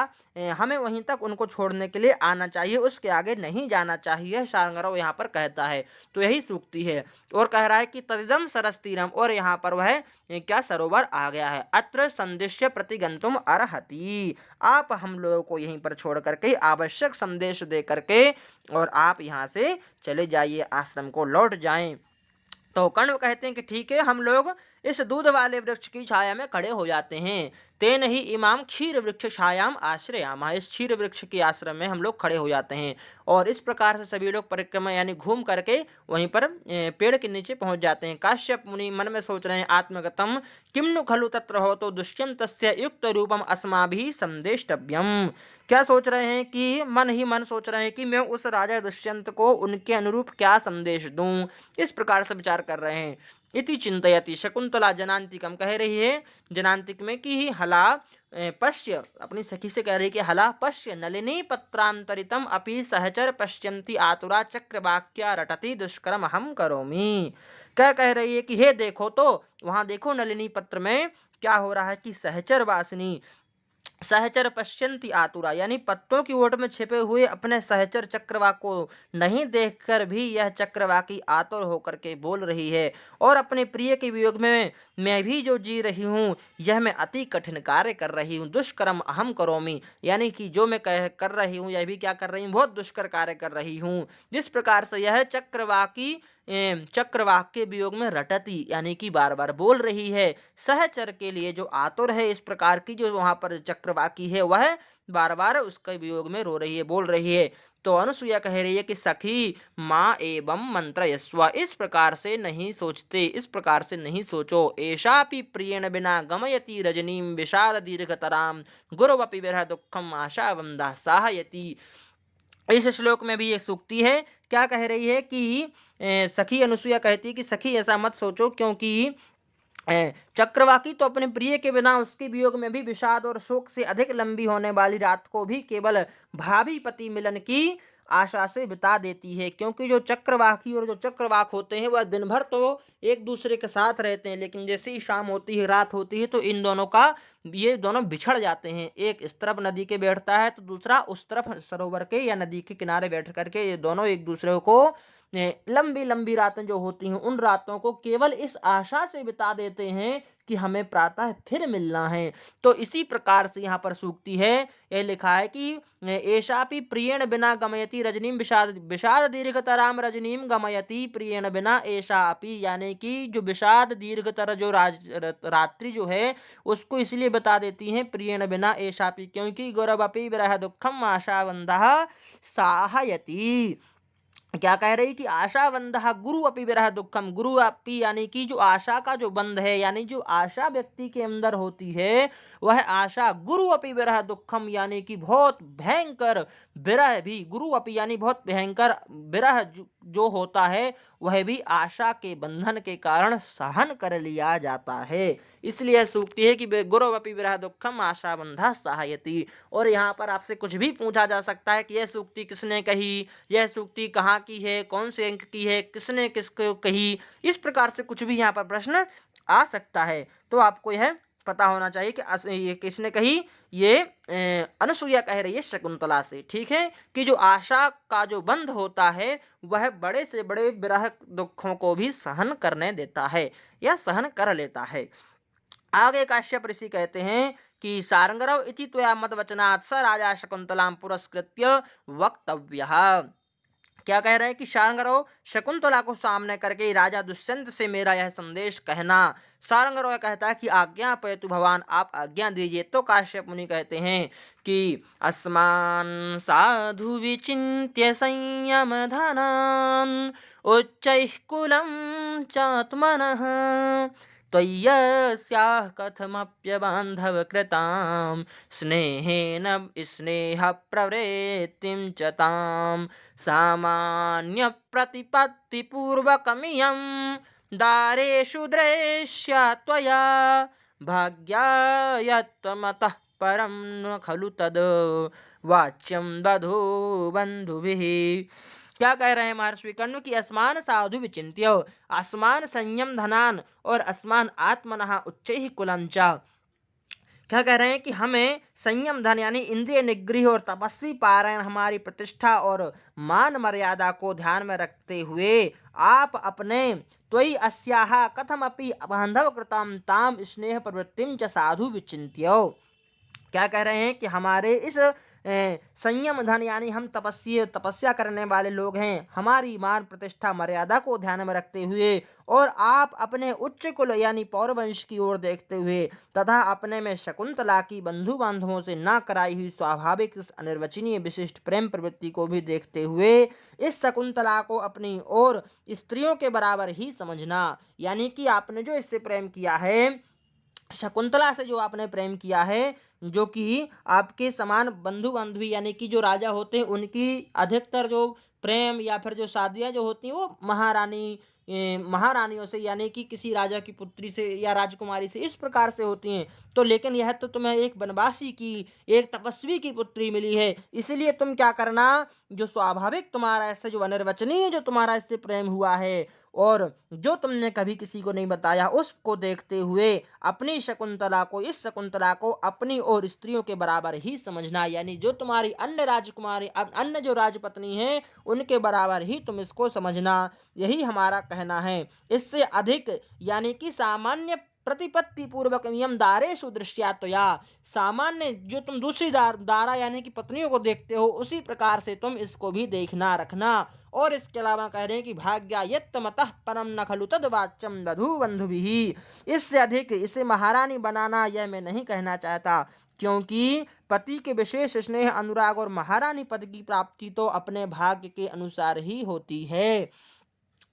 हमें वहीं तक उनको छोड़ने के लिए आना चाहिए, उसके आगे नहीं जाना चाहिए, शार्ंगराव यहाँ पर कहता है। तो यही सूक्ति है। और कह रहा है कि तदिदम सरस तीरम, और यहाँ पर वह क्या सरोवर आ गया है। अत्र संदिश्य प्रतिगंतुम अर्हति, आप हम लोगों को यहीं पर छोड़ करके आवश्यक संदेश दे करके और आप यहाँ से चले जाइए, आश्रम को लौट जाएं। तो कर्ण कहते हैं कि ठीक है, हम लोग इस दूध वाले वृक्ष की छाया में खड़े हो जाते हैं। तेन ही इमाम क्षीर वृक्ष छायाम आश्रयाम, इस क्षीर वृक्ष के आश्रम में हम लोग खड़े हो जाते हैं। और इस प्रकार से सभी लोग परिक्रमा यानी घूम करके वहीं पर पेड़ के नीचे पहुंच जाते हैं। काश्यप मुनि मन में सोच रहे हैं, आत्मगतम किम नु खलु तत्र हो तो दुष्यंतस्य युक्त रूपम अस्माभिः संदेष्टव्यम। क्या सोच रहे हैं कि मन ही मन सोच रहे हैं कि मैं उस राजा दुष्यंत को उनके अनुरूप क्या संदेश दूं, इस प्रकार से विचार कर रहे हैं। इति चिंतयति शकुंतला जनांतिकम, कह रही है जनांतिक में कि हला पश्य, अपनी सखी से कह रही कि हला पश्य नलिनी पत्रांतरितम अपि सहचर पश्यंती आतुरा चक्रवाक्या रटति दुष्कर्म हम करोमि। क्या कह रही है कि हे देखो, तो वहां देखो नलिनी पत्र में क्या हो रहा है कि सहचर वासिनी सहचर पश्यंती आतुरा, यानी पत्तों की ओट में छिपे हुए अपने सहचर चक्रवाक को नहीं देखकर भी यह चक्रवाकी आतुर होकर के बोल रही है। और अपने प्रिय के वियोग में मैं भी जो जी रही हूँ यह मैं अति कठिन कार्य कर रही हूँ, दुष्कर्म अहम करोमि, यानी कि जो मैं कर रही हूँ यह भी क्या कर रही हूँ, बहुत दुष्कर कार्य कर रही हूँ। जिस प्रकार से यह चक्रवाकी चक्रवाक के वियोग में रटती यानी कि बार बार बोल रही है, सहचर के लिए जो आतुर है इस प्रकार की जो वहां पर चक्रवाकी है वह बार बार उसके वियोग में रो रही है, बोल रही है। तो अनुसुईया कह रही है कि सखी माँ एवं मंत्रयस्व, इस प्रकार से नहीं सोचते, इस प्रकार से नहीं सोचो। एषापि प्रियेण बिना गमयति रजनीम विषाद दीर्घतराम गुरुवपि विरह दुखम आशावम दासाहयति। इस श्लोक में भी ये सूक्ति है। क्या कह रही है कि सखी अनुसुईया कहती है कि सखी ऐसा मत सोचो, क्योंकि चक्रवाकी तो अपने प्रिय के बिना उसके वियोग में भी विषाद और शोक से अधिक लंबी होने वाली रात को भी केवल भावी पति मिलन की आशा से बिता देती है, क्योंकि जो चक्रवाकी और जो चक्रवाक होते हैं वह दिन भर तो एक दूसरे के साथ रहते हैं, लेकिन जैसे ही शाम होती है, रात होती है, तो इन दोनों का ये दोनों बिछड़ जाते हैं। एक इस तरफ नदी के बैठता है तो दूसरा उस तरफ सरोवर के या नदी के किनारे बैठ करके ये दोनों एक दूसरे को लंबी लंबी रातें जो होती हैं उन रातों को केवल इस आशा से बिता देते हैं कि हमें प्रातः फिर मिलना है। तो इसी प्रकार से यहाँ पर सूक्ति है, ये लिखा है कि एषापि प्रियेण बिना गमयति रजनीम विषाद विषाद दीर्घतराम रजनीम गमयति प्रियेण बिना एषापि, यानी कि जो विषाद दीर्घतर जो रात्रि जो है उसको इसलिए बता देती हैं प्रियेण बिना एषापि, क्योंकि गौरवपि विरह दुःखम आशावंदः साहयति। क्या कह रही कि आशावंदः गुरु अपि विरह दुःखम, गुरु अपि यानी कि जो आशा का जो बंध है, यानी जो आशा व्यक्ति के अंदर होती है वह आशा गुरु अपि विरह दुःखम, यानी कि बहुत भयंकर विरह भी, गुरु अपि यानी बहुत भयंकर विरह जो होता है वह भी आशा के बंधन के कारण सहन कर लिया जाता है। इसलिए सूक्ति है कि गुरु अपि विरह दुःखम आशावंधः सहायति। और यहाँ पर आपसे कुछ भी पूछा जा सकता है कि यह सूक्ति किसने कही, यह सूक्ति कहाँ की है, कौन से अंक की है, किसने किसको कही, इस प्रकार से कुछ भी यहाँ पर प्रश्न आ सकता है। तो आपको यह पता होना चाहिए कि ये किसने कही, ये अनुसुईया कह रही है शकुंतला से, ठीक है, कि जो आशा का जो बंध होता है वह बड़े से बड़े विरह दुखों को भी सहन करने देता है या सहन कर लेता है। आगे काश्यप ऋषि कहते हैं कि सारंगरव इति त्वया मत वचनात् स राजा शकुंतलां पुरस्कृत्य वक्तव्यः। क्या कह रहे हैं कि सारंगरो शकुंतला को सामने करके राजा दुष्यंत से मेरा यह संदेश कहना। सारंगरो कहता है कि आज्ञा पयतु भगवान, आप आज्ञा दीजिए। तो काश्यप मुनि कहते हैं कि अस्मान साधु विचिन्त्य संयम धनान उच्चैः कुलं चात्मनः त्वय्यस्याः कथमप्यबान्धवकृतां स्नेहेन स्नेहप्रवृत्तिं च तां सामान्यप्रतिपत्तिपूर्वकमियं दारेषु दृश्या त्वया भाग्यायत्वमतः परं न खलु तद् वाच्यं दधो बन्धुभिः। क्या कह रहे हैं महर्षि कर्ण की असमान साधु विचिंत्य, असमान संयम धनान और असमान आत्मनः उच्चैः कुलंचा। क्या कह रहे हैं कि हमें संयम धन यानी इंद्रिय निग्रह और तपस्वी पारायण, हमारी प्रतिष्ठा और मान मर्यादा को ध्यान में रखते हुए आप अपने त्वयि अस्याः कथमपि बांधव कृताम ताम स्नेह प्रवृत्तिम च साधु विचिंत्य। क्या कह रहे हैं कि हमारे इस संयम धन यानी हम तपस्या करने वाले लोग हैं, हमारी मान प्रतिष्ठा मर्यादा को ध्यान में रखते हुए और आप अपने उच्च कुल यानी पौरवंश की ओर देखते हुए तथा अपने में शकुंतला की बंधु बांधवों से ना कराई हुई स्वाभाविक इस अनिर्वचनीय विशिष्ट प्रेम प्रवृत्ति को भी देखते हुए इस शकुंतला को अपनी ओर स्त्रियों के बराबर ही समझना, यानी कि आपने जो इससे प्रेम किया है, शकुंतला से जो आपने प्रेम किया है, जो कि आपके समान बंधु बांधवी यानी कि जो राजा होते हैं उनकी अधिकतर जो प्रेम या फिर जो शादियां जो होती हैं वो महारानियों से यानी कि किसी राजा की पुत्री से या राजकुमारी से इस प्रकार से होती हैं। तो लेकिन यह तो तुम्हें एक वनवासी की, एक तपस्वी की पुत्री मिली है, इसलिए तुम क्या करना, जो स्वाभाविक तुम्हारा ऐसे जो अनिर्वचनीय जो तुम्हारा इससे प्रेम हुआ है और जो तुमने कभी किसी को नहीं बताया, उसको देखते हुए अपनी शकुंतला को, इस शकुंतला को अपनी और स्त्रियों के बराबर ही समझना, यानी जो तुम्हारी अन्य राजकुमारी अन्य जो राजपत्नी है उनके बराबर ही तुम इसको समझना, यही हमारा कहना है। इससे अधिक यानी कि सामान्य प्रतिपत्ति पूर्वक नियम दारेषु दृश्यात्वया, सामान्य जो तुम दूसरी दारा यानी कि पत्नियों को देखते हो उसी प्रकार से तुम इसको भी देखना रखना। और इसके अलावा कह रहे हैं कि भाग्यायत्तमतः परम न खलु तद्वाच्यम दधु बंधुभिः, इससे अधिक इसे महारानी बनाना यह मैं नहीं कहना चाहता, क्योंकि पति के विशेष स्नेह अनुराग और महारानी पद की प्राप्ति तो अपने भाग्य के अनुसार ही होती है।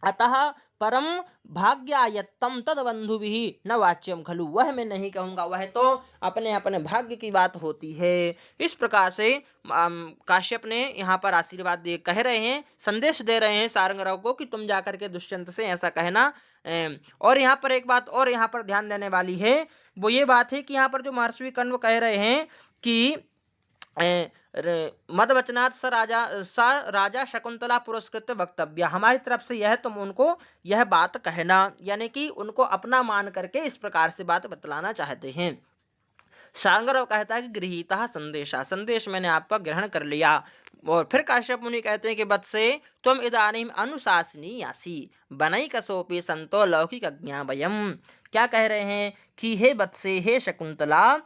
अतः परम भाग्यायत्तम तद बंधुभिः न वाच्यम खलु, वह मैं नहीं कहूँगा, वह तो अपने अपने भाग्य की बात होती है। इस प्रकार से काश्यप ने यहाँ पर आशीर्वाद दे कह रहे हैं, संदेश दे रहे हैं सारंगराव को कि तुम जाकर के दुष्यंत से ऐसा कहना। और यहाँ पर एक बात और यहाँ पर ध्यान देने वाली है, वो ये बात है कि यहाँ पर जो महर्षि कण्व कह रहे हैं कि मदवचनात् स राजा शकुंतला पुरस्कृत वक्तव्य, हमारी तरफ से यह तुम उनको यह बात कहना, यानी कि उनको अपना मान करके इस प्रकार से बात बतलाना चाहते हैं। शार्ंगधर कहता है कि गृहीतः संदेशा, संदेश मैंने आपका ग्रहण कर लिया। और फिर काश्यप मुनि कहते हैं कि वत्से तुम इदानीम अनुशासनी आसी बनई कसोपि संतो लौकिक अज्ञा वयम। क्या कह रहे हैं कि हे वत्से, हे शकुंतला,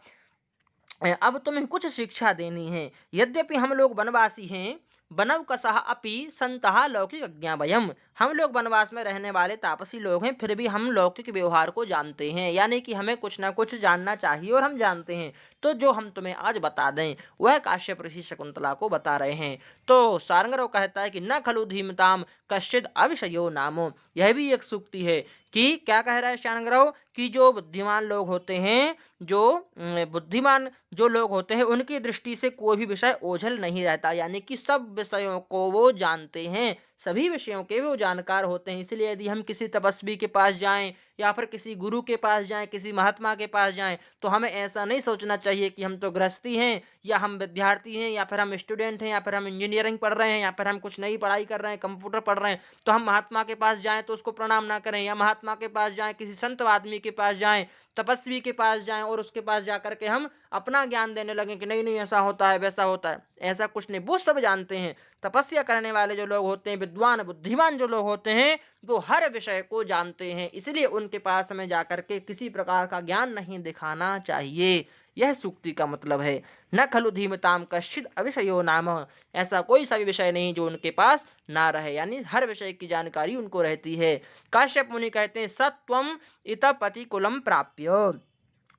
अब तुम्हें कुछ शिक्षा देनी है। यद्यपि हम लोग वनवासी हैं, बनव कसह अपि संतः लौकिक अज्ञावयम, हम लोग वनवास में रहने वाले तापसी लोग हैं, फिर भी हम लौकिक व्यवहार को जानते हैं, यानी कि हमें कुछ ना कुछ जानना चाहिए और हम जानते हैं। तो जो हम तुम्हें आज बता दें वह काश्यप ऋषि शकुंतला को बता रहे हैं। तो शार्ंगधर कहता है कि न खलु धीमताम कश्चिद अविषयो नामो, यह भी एक सूक्ति है कि क्या कह रहा है शार्ंगधर कि जो बुद्धिमान लोग होते हैं, जो बुद्धिमान जो लोग होते हैं, उनकी दृष्टि से कोई भी विषय ओझल नहीं रहता, यानी कि सब विषयों को वो जानते हैं, सभी विषयों के वो जानकार होते हैं। इसलिए यदि हम किसी तपस्वी के पास जाएं या फिर किसी गुरु के पास जाएं, किसी महात्मा के पास जाएं, तो हमें ऐसा नहीं सोचना चाहिए कि हम तो गृहस्थी हैं, या हम विद्यार्थी हैं, या फिर हम स्टूडेंट हैं, या फिर हम इंजीनियरिंग पढ़ रहे हैं, या फिर हम कुछ नई पढ़ाई कर रहे हैं, कंप्यूटर पढ़ रहे हैं, तो हम महात्मा के पास जाएं तो उसको प्रणाम ना करें, या महात्मा के पास जाएं, किसी संत आदमी के पास जाएं, तपस्वी के पास जाएं और उसके पास जाकर के हम अपना ज्ञान देने लगे कि नहीं नहीं ऐसा होता है वैसा होता है। ऐसा कुछ नहीं, वो सब जानते हैं। तपस्या करने वाले जो लोग होते हैं, विद्वान बुद्धिमान जो लोग होते हैं, वो हर विषय को जानते हैं, इसलिए उनके पास हमें जाकर के किसी प्रकार का ज्ञान नहीं दिखाना चाहिए। यह सूक्ति का मतलब है। न खलु धीमताम कश्चिद अविषयो नाम, ऐसा कोई सा भी विषय नहीं जो उनके पास ना रहे, यानी हर विषय की जानकारी उनको रहती है। काश्यप मुनि कहते हैं सत्वम इत पति कुलम प्राप्य,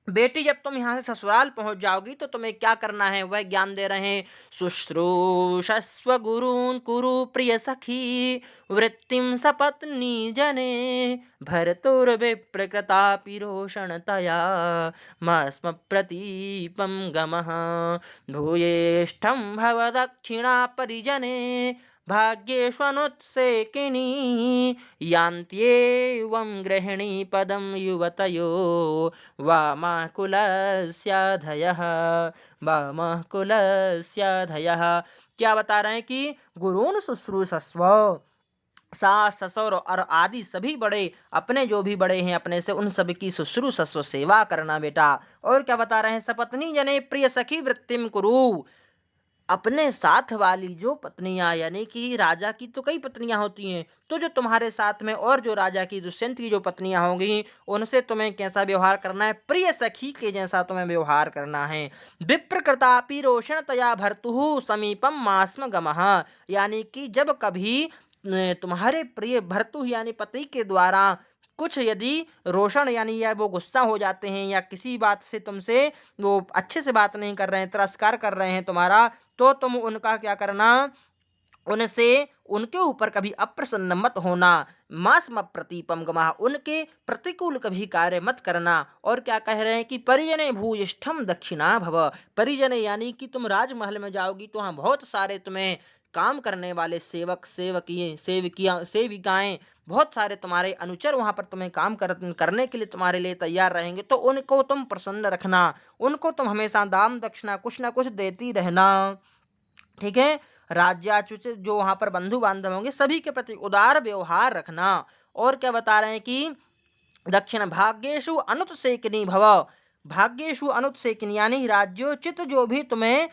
बेटी जब तुम यहाँ से ससुराल पहुंच जाओगी तो तुम्हें क्या करना है वह ज्ञान दे रहे हैं। शुश्रूषस्व गुरून् कुरु प्रिय सखी वृत्तिं सपत्नी जने भर्तुर्विप्रकृतापि रोषणतया मस्म प्रतीपं गमः भूयेष्ठं भव दक्षिणा परिजने भाग्येष्वनुत्सेकिनी यान्त्येवं गृहिणी पदं युवतयो वामाकुलस्याधयः वामाकुलस्याधयः। क्या बता रहे हैं कि गुरून् शुश्रूषस्व, सास ससुर और आदि सभी बड़े, अपने जो भी बड़े हैं अपने से, उन सभी की शुश्रूषस्व सेवा करना बेटा। और क्या बता रहे हैं सपत्नी जने प्रिय सखी वृत्तिम कुरु, अपने साथ वाली जो पत्नियां, यानी कि राजा की तो कई पत्नियां होती हैं, तो जो तुम्हारे साथ में और जो राजा की दुष्यंत की जो पत्नियां होंगी उनसे तुम्हें कैसा व्यवहार करना है, प्रिय सखी के जैसा तुम्हें व्यवहार करना है। विप्रकृतापि रोषण तया भर्तुः समीपम मास्म गमः, यानी कि जब कभी तुम्हारे प्रिय भर्तु यानी पति के द्वारा कुछ यदि रोषण यानी या वो गुस्सा हो जाते हैं, या किसी बात से तुमसे वो अच्छे से बात नहीं कर रहे हैं, तिरस्कार कर रहे हैं तुम्हारा, तो तुम उनका क्या करना, उनसे उनके ऊपर कभी अप्रसन्न मत होना। मास्म प्रतीपम गमः, उनके प्रतिकूल कभी कार्य मत करना। और क्या कह रहे हैं कि परिजने भूयिष्ठम दक्षिणा भव, परिजन यानी कि तुम राजमहल में जाओगी तो वहाँ बहुत सारे तुम्हें काम करने वाले सेवक सेविकाएं, बहुत सारे तुम्हारे अनुचर वहाँ पर तुम्हें काम करने के लिए तुम्हारे लिए तैयार रहेंगे, तो उनको तुम प्रसन्न रखना, उनको तुम हमेशा दाम दक्षिणा कुछ ना कुछ देती रहना। ठीक है। राज्याचुच जो वहाँ पर बंधु बांधव होंगे सभी के प्रति उदार व्यवहार रखना। और क्या बता रहे हैं कि दक्षिण भाग्येषु अनुत्सेकिनी भव, भाग्येषु अनुत्सेकिनी यानी राज्योचित जो भी तुम्हें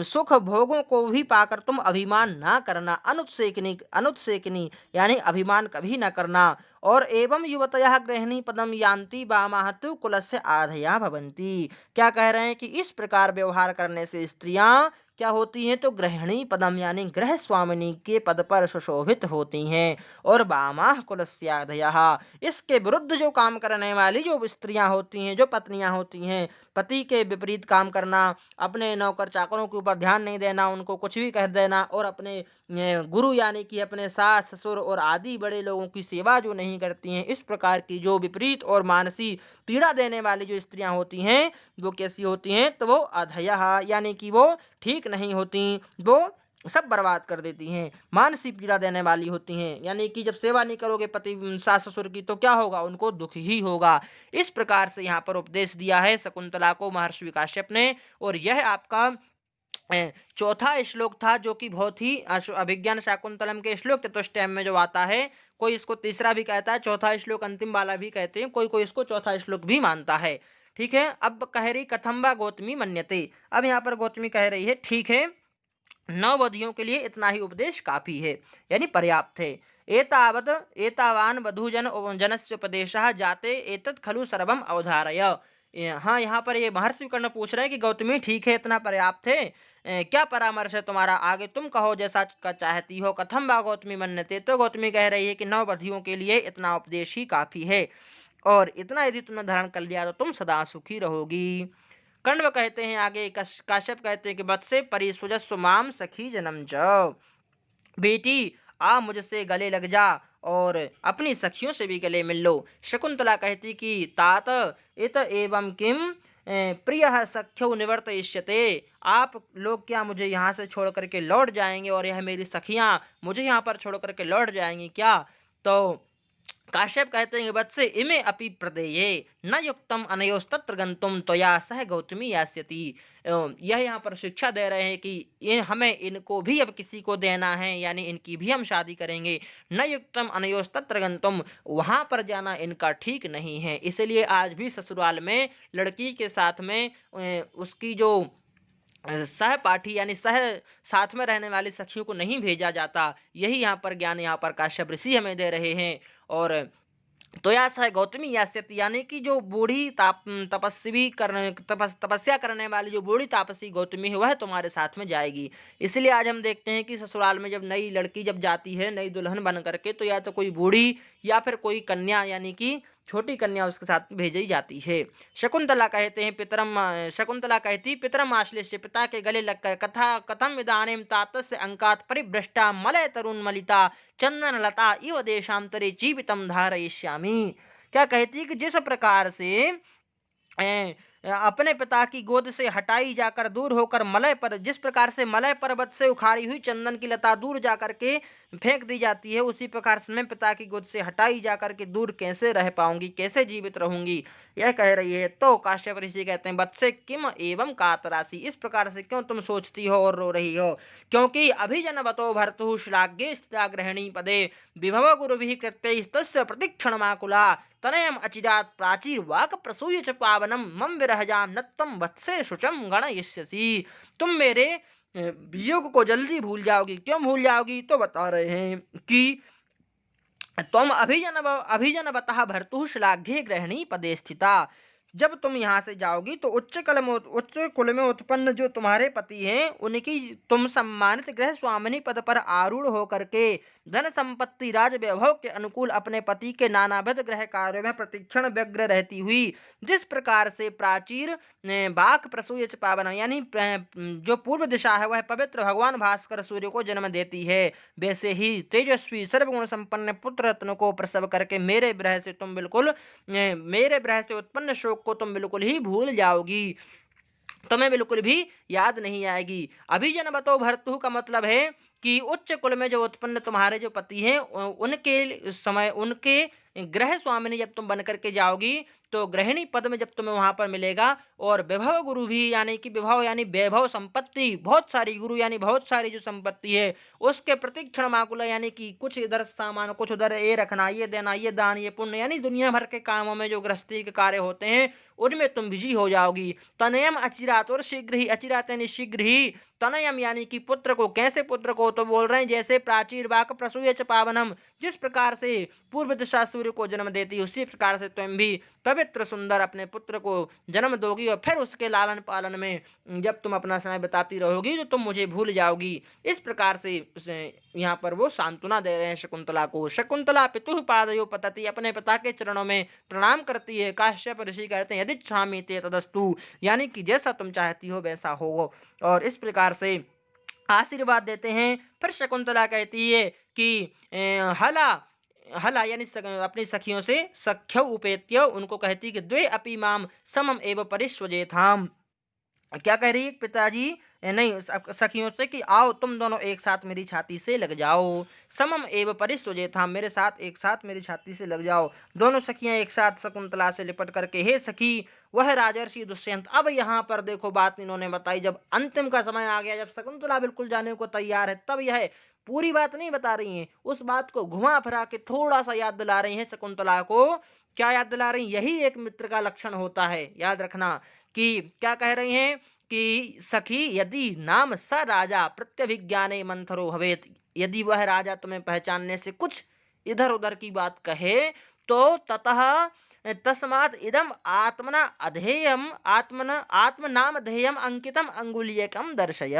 सुख भोगों को भी पाकर तुम अभिमान ना करना। अनुत्सेकिनी, अनुत्सेकिनी यानी अभिमान कभी ना करना। और एवं युवतयः गृहिणी पदम यान्ति वामाः तु कुलस्य आधया भवन्ति, क्या कह रहे हैं कि इस प्रकार व्यवहार करने से स्त्रियां क्या होती हैं, तो गृहिणी पदम यानी गृह स्वामिनी के पद पर सुशोभित होती हैं। और वामाः कुलस्याधयः, इसके विरुद्ध जो काम करने वाली जो स्त्रियां होती हैं, जो पत्नियां होती हैं, पति के विपरीत काम करना, अपने नौकर चाकरों के ऊपर ध्यान नहीं देना, उनको कुछ भी कह देना, और अपने गुरु यानी कि अपने सास ससुर और आदि बड़े लोगों की सेवा जो नहीं करती हैं, इस प्रकार की जो विपरीत और मानसी पीड़ा देने वाली जो स्त्रियां होती हैं वो कैसी होती हैं, तो वो अधयः यानी कि वो ठीक नहीं होती, वो सब बर्बाद कर देती हैं, मानसिक पीड़ा देने वाली होती हैं। यानी कि जब सेवा नहीं करोगे पति सास ससुर की तो क्या होगा, उनको दुख ही होगा। इस प्रकार से यहाँ पर उपदेश दिया है शकुंतला को महर्षि काश्यप ने। और यह आपका चौथा श्लोक था जो कि बहुत ही अभिज्ञान शाकुंतलम के श्लोक थे, तो उस टाइम में जो आता है, कोई इसको तीसरा भी कहता है, चौथा श्लोक अंतिम वाला भी कहते हैं, कोई कोई इसको चौथा श्लोक भी मानता है। ठीक है, अब कह रही कथम्बा गौतमी मन्यते। अब यहाँ पर गौतमी कह रही है ठीक है, 9 वधियों के लिए इतना ही उपदेश काफी है, यानी पर्याप्त है। एतावद एतावान वधूजन जनस्य उपदेशः जाते एतत् खलु सर्वम अवधारय। हाँ, यहाँ पर ये महर्षि विकर्ण पूछ रहे हैं कि गौतमी ठीक है, इतना पर्याप्त है, क्या परामर्श है तुम्हारा, आगे तुम कहो जैसा चाहती हो। कथम बा गौतमी मन्यते, तो गौतमी कह रही है कि 9 वधियों के लिए इतना उपदेश ही काफी है, और इतना यदि तुमने धारण कर लिया तो तुम सदा सुखी रहोगी। कण्व कहते हैं आगे, काश्यप कहते हैं कि वत्से परिसुजस्व माम सखी जन्म च। बेटी आ मुझसे गले लग जा और अपनी सखियों से भी गले मिल लो। शकुंतला कहती कि तात इत एवं किम प्रिय सख्यो निवर्तयिष्यते। आप लोग क्या मुझे यहाँ से छोड़ करके लौट जाएंगे, और यह मेरी सखियाँ मुझे यहाँ पर छोड़ करके लौट जाएंगी क्या। तो काश्यप कहते हैं वत्से इमे अपि प्रदेये न युक्तम अनयोस्तत्र गंतुम त्वया सह गौतमी यास्यति। यह यहाँ पर शिक्षा दे रहे हैं कि ये हमें इनको भी अब किसी को देना है, यानी इनकी भी हम शादी करेंगे। न युक्तम अनयोस्तत्र गंतुम, वहाँ पर जाना इनका ठीक नहीं है, इसलिए आज भी ससुराल में लड़की के साथ में उसकी जो सहपाठी यानी साथ में रहने वाली सखियों को नहीं भेजा जाता। यही यहाँ पर ज्ञान यहाँ पर काश्यप ऋषि हमें दे रहे हैं। और तो या सह गौतमी यास्यति, यानी कि जो बूढ़ी तपस्या करने वाली जो बूढ़ी तापसी गौतमी है वह तुम्हारे साथ में जाएगी। इसलिए आज हम देखते हैं कि ससुराल में जब नई लड़की जब जाती है नई दुल्हन बन करके, तो या तो कोई बूढ़ी या फिर कोई कन्या यानी कि छोटी कन्या उसके साथ भेजी जाती है। शकुंतला कहते हैं शकुंतला कहती पितरम आश्लिष्य, पिता के गले लगकर कथा कथम इदानीम तातस्य अंकात परिभ्रष्टा मलय तरुण मलिता चंदन लता इव देशांतरे जीवितम धारयिष्यामि। क्या कहती है कि जिस प्रकार से अपने पिता की गोद से हटाई जाकर दूर होकर मलय पर, जिस प्रकार से मलय पर्वत से उखाड़ी हुई चंदन की लता दूर जाकर के फेंक दी जाती है, उसी प्रकार से मैं पिता की गोद से हटाई जाकर के दूर कैसे रह पाऊंगी, कैसे जीवित रहूंगी, यह कह रही है। तो काश्यप ऋषि कहते हैं वत्से किम एवं कातरासी, इस प्रकार से क्यों तुम सोचती हो और रो रही हो, क्योंकि अभिजनवतो भर्तुः श्लाघ्ये स्थिता गृहिणी पदे विभव गुरुभिः कृत्यैस्तस्य प्रतिक्षणमाकुला तनयम अचिरात प्राचीर वाक प्रसूय च पावनम मम विरहजाम नत्तम वत्से शुचम गणयिष्यसि। तुम मेरे वियोग को जल्दी भूल जाओगी। क्यों भूल जाओगी, तो बता रहे हैं कि तुम अभिजनवतः भर्तुः श्लाघ्ये गृहिणी पदे स्थिता, जब तुम यहाँ से जाओगी तो उच्च कुल में उत्पन्न जो तुम्हारे पति हैं उनकी तुम सम्मानित गृह स्वामिनी पद पर आरूढ़ होकर के धन संपत्ति राज वैभव के अनुकूल अपने पति के नानाविध गृह कार्यों में प्रतिक्षण व्यग्र रहती हुई, जिस प्रकार से प्राचीर बाक प्रसूय च पावन, यानी जो पूर्व दिशा है वह पवित्र भगवान भास्कर सूर्य को जन्म देती है, वैसे ही तेजस्वी सर्वगुण संपन्न पुत्र रत्न को प्रसव करके मेरे विरह से उत्पन्न शोक को तुम बिल्कुल ही भूल जाओगी, तुम्हें बिल्कुल भी याद नहीं आएगी। अभिजनवतो भर्तुः का मतलब है कि उच्च कुल में जो उत्पन्न तुम्हारे जो पति हैं उनके समय उनके गृह स्वामिनी जब तुम बन करके जाओगी तो गृहिणी पद में जब तुम्हें वहां पर मिलेगा। और विभव गुरु भी, यानी कि विभव यानी वैभव संपत्ति, बहुत सारी गुरु यानी बहुत सारी जो संपत्ति है उसके प्रतिक्षण माकुला, यानी कि कुछ इधर सामान कुछ उधर, ये रखना ये देना ये दान ये पुण्य, यानी दुनिया भर के कामों में जो गृहस्थी के कार्य होते हैं उनमें तुम बिजी हो जाओगी। तनयम अचिरात, और शीघ्र ही, अचिरात यानी शीघ्र ही, तनयम यानी कि पुत्र को, कैसे पुत्र को, तो बोल रहे हैं जैसे प्राचीर वाक प्रसूय च पावनम, जिस प्रकार से पूर्व दिशा सूर्य को जन्म देती उसी प्रकार से तुम भी पवित्र सुंदर अपने पुत्र को जन्म दोगी, और फिर उसके लालन पालन में जब तुम अपना समय बिताती रहोगी तो तुम मुझे भूल जाओगी। इस प्रकार से यहाँ पर वो सांत्वना दे रहे हैं शकुंतला को। शकुंतला पितुः पादयो पतति, अपने पिता के चरणों में प्रणाम करती है। काश्यप ऋषि कहते हैं यदिच्छामि ते तदस्तु, यानी कि जैसा तुम चाहती हो वैसा हो, और इस प्रकार से आशीर्वाद देते हैं। फिर शकुंतला कहती है कि हला यानी अपनी सखियों से सख्यौ उपेत्य, उनको कहती कि द्वे अपि माम समम एव परिष्वजेथाम। क्या कह रही है पिताजी, नहीं सखियों से कि आओ तुम दोनों एक साथ मेरी छाती से लग जाओ। समम एव परिस्वजेताम, मेरे साथ एक साथ मेरी छाती से लग जाओ। दोनों सखियां एक साथ शकुंतला से लिपट करके, हे सखी वह राजर्षि दुष्यंत। अब यहाँ पर देखो बात इन्होंने बताई, जब अंतिम का समय आ गया, जब शकुंतला बिल्कुल जाने को तैयार है, तब यह पूरी बात नहीं बता रही हैं, उस बात को घुमा फिरा के थोड़ा सा याद दिला रही हैं शकुंतला को। क्या याद दिला रही? यही एक मित्र का लक्षण होता है, याद रखना। कि क्या कह रही हैं कि सखी यदि नाम स राजा प्रत्यभिज्ञाने मंथरो भवेत, यदि वह राजा तुम्हें पहचानने से कुछ इधर उधर की बात कहे तो ततः तस्मात् इदम आत्मना अधेयम आत्मना आत्मनाम ध्येयम अंकितम अंगुलीयकम दर्शय,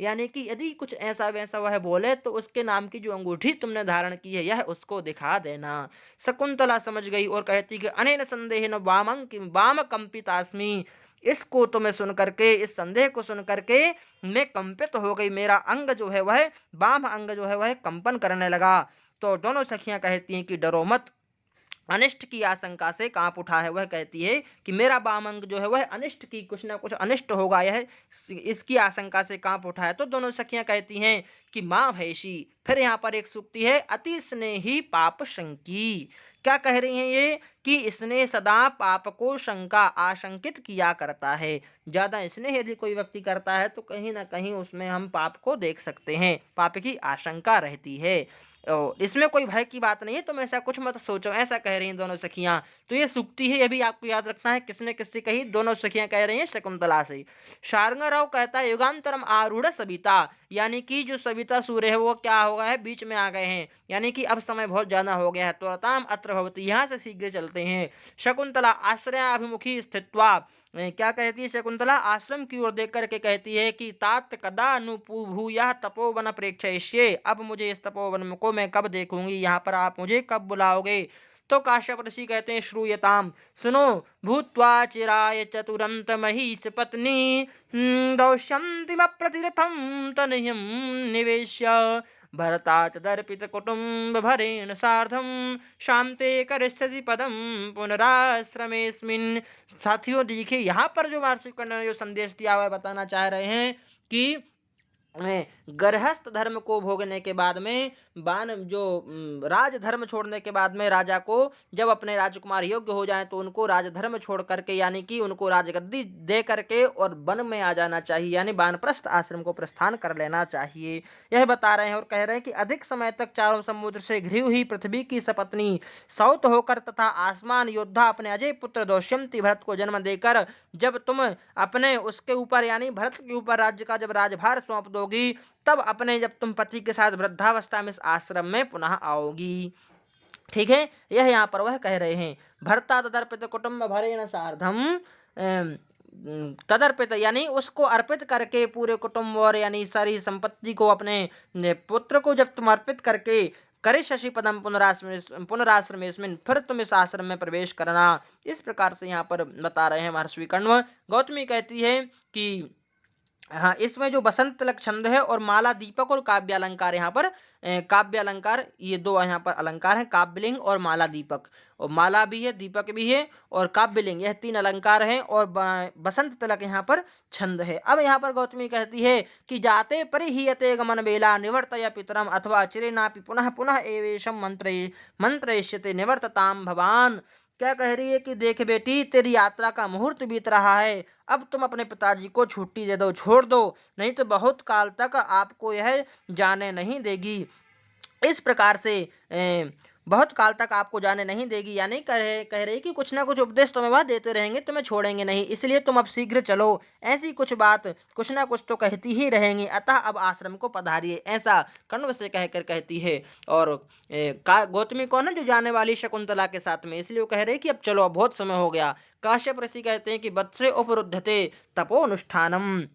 यानी कि यदि कुछ ऐसा वैसा वह बोले तो उसके नाम की जो अंगूठी तुमने धारण की है यह उसको दिखा देना। शकुंतला समझ गई और कहती कि अनेन संदेहेन वाम कंपितास्मि, इसको तो मैं सुन करके, इस संदेह को सुन करके मैं कंपित हो गई, मेरा अंग जो है वह वाम अंग जो है वह कंपन करने लगा। तो दोनों सखियां कहती हैं कि डरो मत, अनिष्ट की आशंका से कांप उठा है। वह कहती है कि मेरा वाम अंग जो है वह अनिष्ट की, कुछ ना कुछ अनिष्ट होगा, यह इसकी आशंका से कांप उठा है। तो दोनों सखियां कहती हैं कि माँ भैषी। फिर यहाँ पर एक सूक्ति है, अति स्नेही पाप शंकी। क्या कह रही हैं ये कि इसने सदा पाप को शंका, आशंकित किया करता है। ज्यादा स्नेह यदि कोई व्यक्ति करता है तो कहीं ना कहीं उसमें हम पाप को देख सकते हैं, पाप की आशंका रहती है। इसमें कोई भय की बात नहीं है, तुम ऐसा कुछ मत सोचो, ऐसा कह रही हैं दोनों सखियां। तो ये सूक्ति है, ये भी आपको याद रखना है, किसने किससे कही? दोनों सखियां कह रही हैं शकुंतला से। शार्ंगराव कहता है युगांतरम आरूढ़ सविता, यानी कि जो सविता सूर्य है वो क्या हो गया है, बीच में आ गए हैं, यानी कि अब समय बहुत ज्यादा हो गया है। त्वरताम अत्र भवति, यहाँ से शीघ्र चलते हैं। शकुंतला आश्रयाभिमुखी स्थित्वा, क्या कहती है शकुंतला? आश्रम की ओर देख करके कहती है कि तात कदा अनुभूया तपोवन प्रेक्षयिष्ये, अब मुझे इस तपोवन को मैं कब देखूंगी, यहाँ पर आप मुझे कब बुलाओगे? तो काश्यप ऋषि कहते हैं श्रूयताम, सुनो, भूत्वा चिराय चतुरंत महिष पत्नी दौष्यंतिम प्रतिरथम तनयम निवेश्य भरता तदर्पित कुटुंब भरेण सार्धम शांते करिष्यति पदम पुनराश्रमेस्मिन्। साथियों देखिए यहाँ पर जो महर्षि कर्ण ने जो संदेश दिया हुआ बताना चाह रहे हैं कि गृहस्थ धर्म को भोगने के बाद में राज धर्म छोड़ने के बाद में राजा को जब अपने राजकुमार योग्य हो जाएं तो उनको राजधर्म छोड़ करके, यानी कि उनको राजगद्दी दे करके और वन में आ जाना चाहिए, यानी वानप्रस्थ आश्रम को प्रस्थान कर लेना चाहिए, यह बता रहे हैं। और कह रहे हैं कि अधिक समय तक चारों समुद्र से घिरी हुई पृथ्वी की सपत्नी सौत होकर तथा आसमान योद्धा अपने अजय पुत्र दौष्यंती भरत को जन्म देकर जब तुम अपने उसके ऊपर, यानी भरत के ऊपर राज्य का जब राजभार सौंप दोगी, तब अपने जब तुम पति के साथ वृद्धावस्था में इस आश्रम में पुनः आओगी। ठीक है, यह यहाँ पर वह कह रहे हैं। भर्ता तदर्पित कुटुंब भरेण सार्धम, तदर्पित यानी उसको अर्पित करके पूरे कुटुंब और यानी सारी संपत्ति को अपने पुत्र को जब तुम अर्पित करके करे शशि पदम पुनराश्रमेस्मिन्, फिर तुम इस आश्रम में प्रवेश करना। इस प्रकार से यहाँ पर बता रहे हैं महर्षि कण्व। गौतमी कहती है कि हाँ, इसमें जो बसंत लक छंद है और माला दीपक और काव्य अलंकार, यहाँ पर काव्य अलंकार, ये दो यहाँ पर अलंकार हैं, काव्यलिंग और माला दीपक, और माला भी है दीपक भी है और काव्यलिंग, यह तीन अलंकार हैं और बसंत तलक यहाँ पर छंद है। अब यहाँ पर गौतमी कहती है कि जाते परिहीयते गमन बेला निवर्तय पितरम अथवा चिरेनापि पुनः पुनः एवेशम मंत्रयिष्यते निवर्तताम भवान। क्या कह रही है कि देख बेटी, तेरी यात्रा का मुहूर्त बीत रहा है, अब तुम अपने पिताजी को छुट्टी दे दो, छोड़ दो, नहीं तो बहुत काल तक आपको यह जाने नहीं देगी। इस प्रकार से बहुत काल तक आपको जाने नहीं देगी, यानी कह रही कि कुछ ना कुछ उपदेश तुम्हें वह देते रहेंगे, तुम्हें छोड़ेंगे नहीं, इसलिए तुम अब शीघ्र चलो। ऐसी कुछ बात कुछ ना कुछ तो कहती ही रहेंगी, अतः अब आश्रम को पधारिए, ऐसा कण्व से कहकर कहती है। और गौतमी कौन है? जो जाने वाली शकुंतला के साथ में, इसलिए वो कह रहे कि अब चलो, अब बहुत समय हो गया। काश्यप ऋषि कहते हैं कि वत्से उपरुद्धते तपोनुष्ठानम,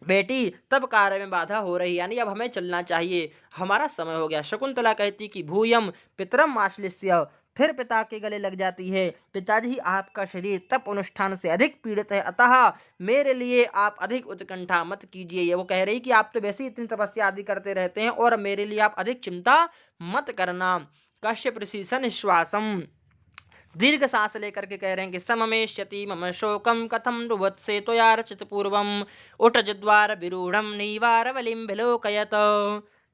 बेटी तब कार्य में बाधा हो रही, यानी अब हमें चलना चाहिए, हमारा समय हो गया। शकुंतला कहती कि भूयम पितरम आश्लिष्य, फिर पिता के गले लग जाती है, पिताजी आपका शरीर तप अनुष्ठान से अधिक पीड़ित है, अतः मेरे लिए आप अधिक उत्कंठा मत कीजिए। ये वो कह रही कि आप तो वैसे ही इतनी तपस्या आदि करते रहते हैं और मेरे लिए आप अधिक चिंता मत करना। काश्यप ऋषि सनिश्वासम, दीर्घ सांस लेकर के कह रहे हैं कि सममेष्यति मम शोकम कथम नुवत्से त्वया रचित पूर्वम उठ जद्वार विरूढ़म नीवार बलिम विलोकयत।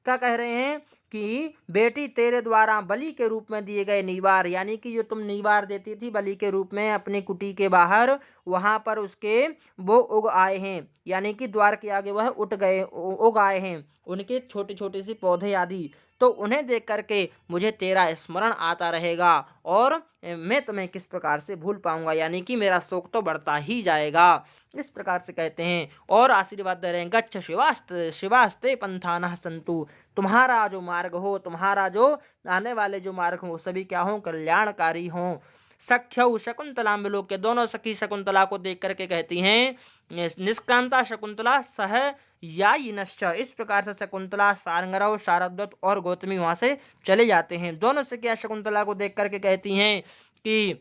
क्या कह रहे हैं कि बेटी तेरे द्वारा बलि के रूप में दिए गए नीवार, यानी कि जो तुम नीवार देती थी बलि के रूप में अपनी कुटी के बाहर, वहां पर उसके वो उग आए हैं, यानी कि द्वार के आगे वह उग आए हैं, उनके छोटे छोटे से पौधे आदि। तो उन्हें देख करके मुझे तेरा स्मरण आता रहेगा और मैं तुम्हें किस प्रकार से भूल पाऊंगा, यानी कि मेरा शोक तो बढ़ता ही जाएगा। इस प्रकार से कहते हैं और आशीर्वाद दे रहे हैं, गच्छ शिवास्ते पंथानः संतु, तुम्हारा जो मार्ग हो, तुम्हारा जो आने वाले जो मार्ग हो, सभी क्या हो, कल्याणकारी हो। सख्यौ शकुंतला विलोक के, दोनों सखी शकुंतला को देख करके कहती हैं, निष्क्रांता शकुंतला सह यायिनश्च, इस प्रकार से शकुंतला, सारंगरव, शारद्वत और गौतमी वहां से चले जाते हैं। दोनों सखियां शकुंतला को देख करके कहती हैं कि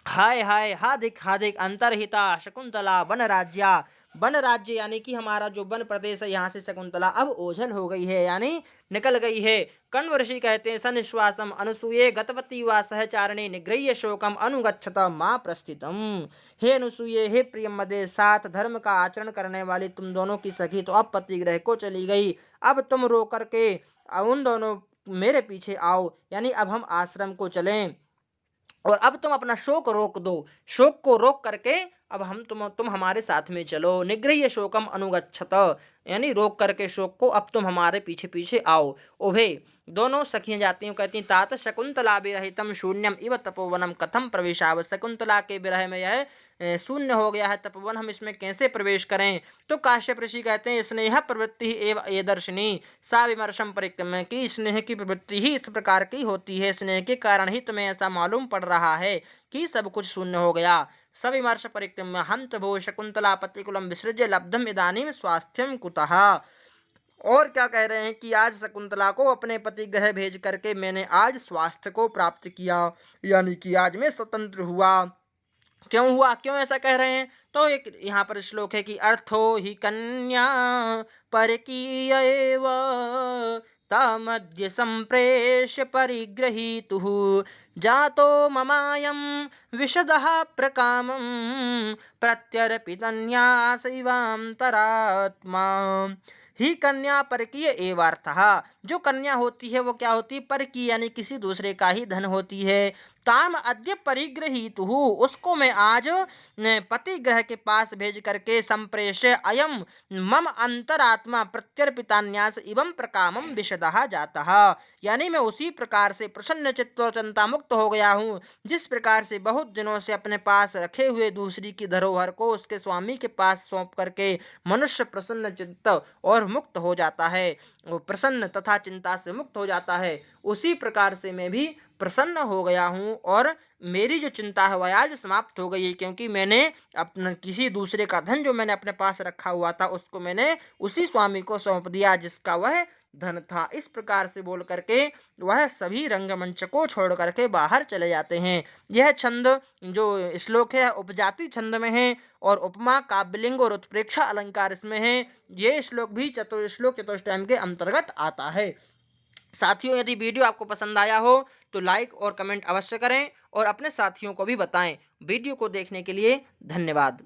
हाय हाय हा देख अंतरहिता शकुंतला वन राज्या, वन राज्य यानी कि हमारा जो वन प्रदेश है, यहाँ से शकुंतला अब ओझल हो गई है, यानी निकल गई है। कण्व ऋषि कहते हैं सनिश्वासम अनुसूये गतवती व सहचारिणी निगृह्य शोकम अनुगच्छत माँ प्रस्थितम। हे अनुसूये, हे प्रियमदे, साथ धर्म का आचरण करने वाली तुम दोनों की सखी तो अब पतिगृह को चली गई, अब तुम रो करके उन दोनों मेरे पीछे आओ, यानी अब हम आश्रम को चलें और अब तुम अपना शोक रोक दो, शोक को रोक करके अब हम तुम हमारे साथ में चलो। निगृह्य शोकम अनुगच्छत, यानी रोक करके शोक को अब तुम हमारे पीछे पीछे आओ। उभे, दोनों सखियां जाती हैं, कहती हैं तात शकुंतला विरहितम शून्यम इव तपोवनम कथम प्रवेशाव, शकुंतला के विरह में यह शून्य हो गया है तपोवन, हम इसमें कैसे प्रवेश करें। तो काश्यप ऋषि कहते हैं स्नेह प्रवृत्ति एव ये दर्शनी सा विमर्शम परिक्रम, की स्नेह की प्रवृत्ति ही इस प्रकार की होती है, स्नेह के कारण ही तुम्हें ऐसा मालूम पड़ रहा है कि सब कुछ शून्य हो गया। सविमर्श परिक्रम हंत भो शकुंतला पतिकुलम विसृज्य लब्धम इदानीम स्वास्थ्यम कुतः। और क्या कह रहे हैं कि आज शकुंतला को अपने पति गृह भेज करके मैंने आज स्वास्थ्य को प्राप्त किया, यानी कि आज मैं स्वतंत्र हुआ। क्यों हुआ, क्यों ऐसा कह रहे हैं, तो एक यहाँ पर श्लोक है कि अर्थो ही कन्या परकीयैव तामद्य संप्रेष्य परिग्रहीतुः जातो ममायं विशदः प्रकामं प्रत्यर्पितन्यासैवान्तरात्मा। ही कन्या परकीय एवार्थः, जो कन्या होती है वो क्या होती है, परकीय यानी किसी दूसरे का ही धन होती है। ताम अद्य परिग्रहीतुः, उसको मैं आज पति ग्रह के पास भेज करके संप्रेष्य अयम मम अंतरात्मा प्रत्यर्पितान्यास इवं प्रकामम विशदः जातः, यानी मैं उसी प्रकार से प्रसन्न चित्त और चिंता मुक्त हो गया हूँ जिस प्रकार से बहुत दिनों से अपने पास रखे हुए दूसरी की धरोहर को उसके स्वामी के पास सौंप करके मनुष्य प्रसन्न चित्त और मुक्त हो जाता है, वो प्रसन्न तथा चिंता से मुक्त हो जाता है, उसी प्रकार से मैं भी प्रसन्न हो गया हूँ और मेरी जो चिंता है वह आज समाप्त हो गई है, क्योंकि मैंने अपना किसी दूसरे का धन जो मैंने अपने पास रखा हुआ था उसको मैंने उसी स्वामी को सौंप दिया जिसका वह धन था। इस प्रकार से बोल करके वह सभी रंगमंच को छोड़ करके बाहर चले जाते हैं। यह छंद जो श्लोक है उपजाति छंद में है और उपमा काव्यलिंग और उत्प्रेक्षा अलंकार इसमें है। ये श्लोक भी श्लोक चतुष्टयम के अंतर्गत आता है। साथियों, यदि वीडियो आपको पसंद आया हो तो लाइक और कमेंट अवश्य करें और अपने साथियों को भी बताएं। वीडियो को देखने के लिए धन्यवाद।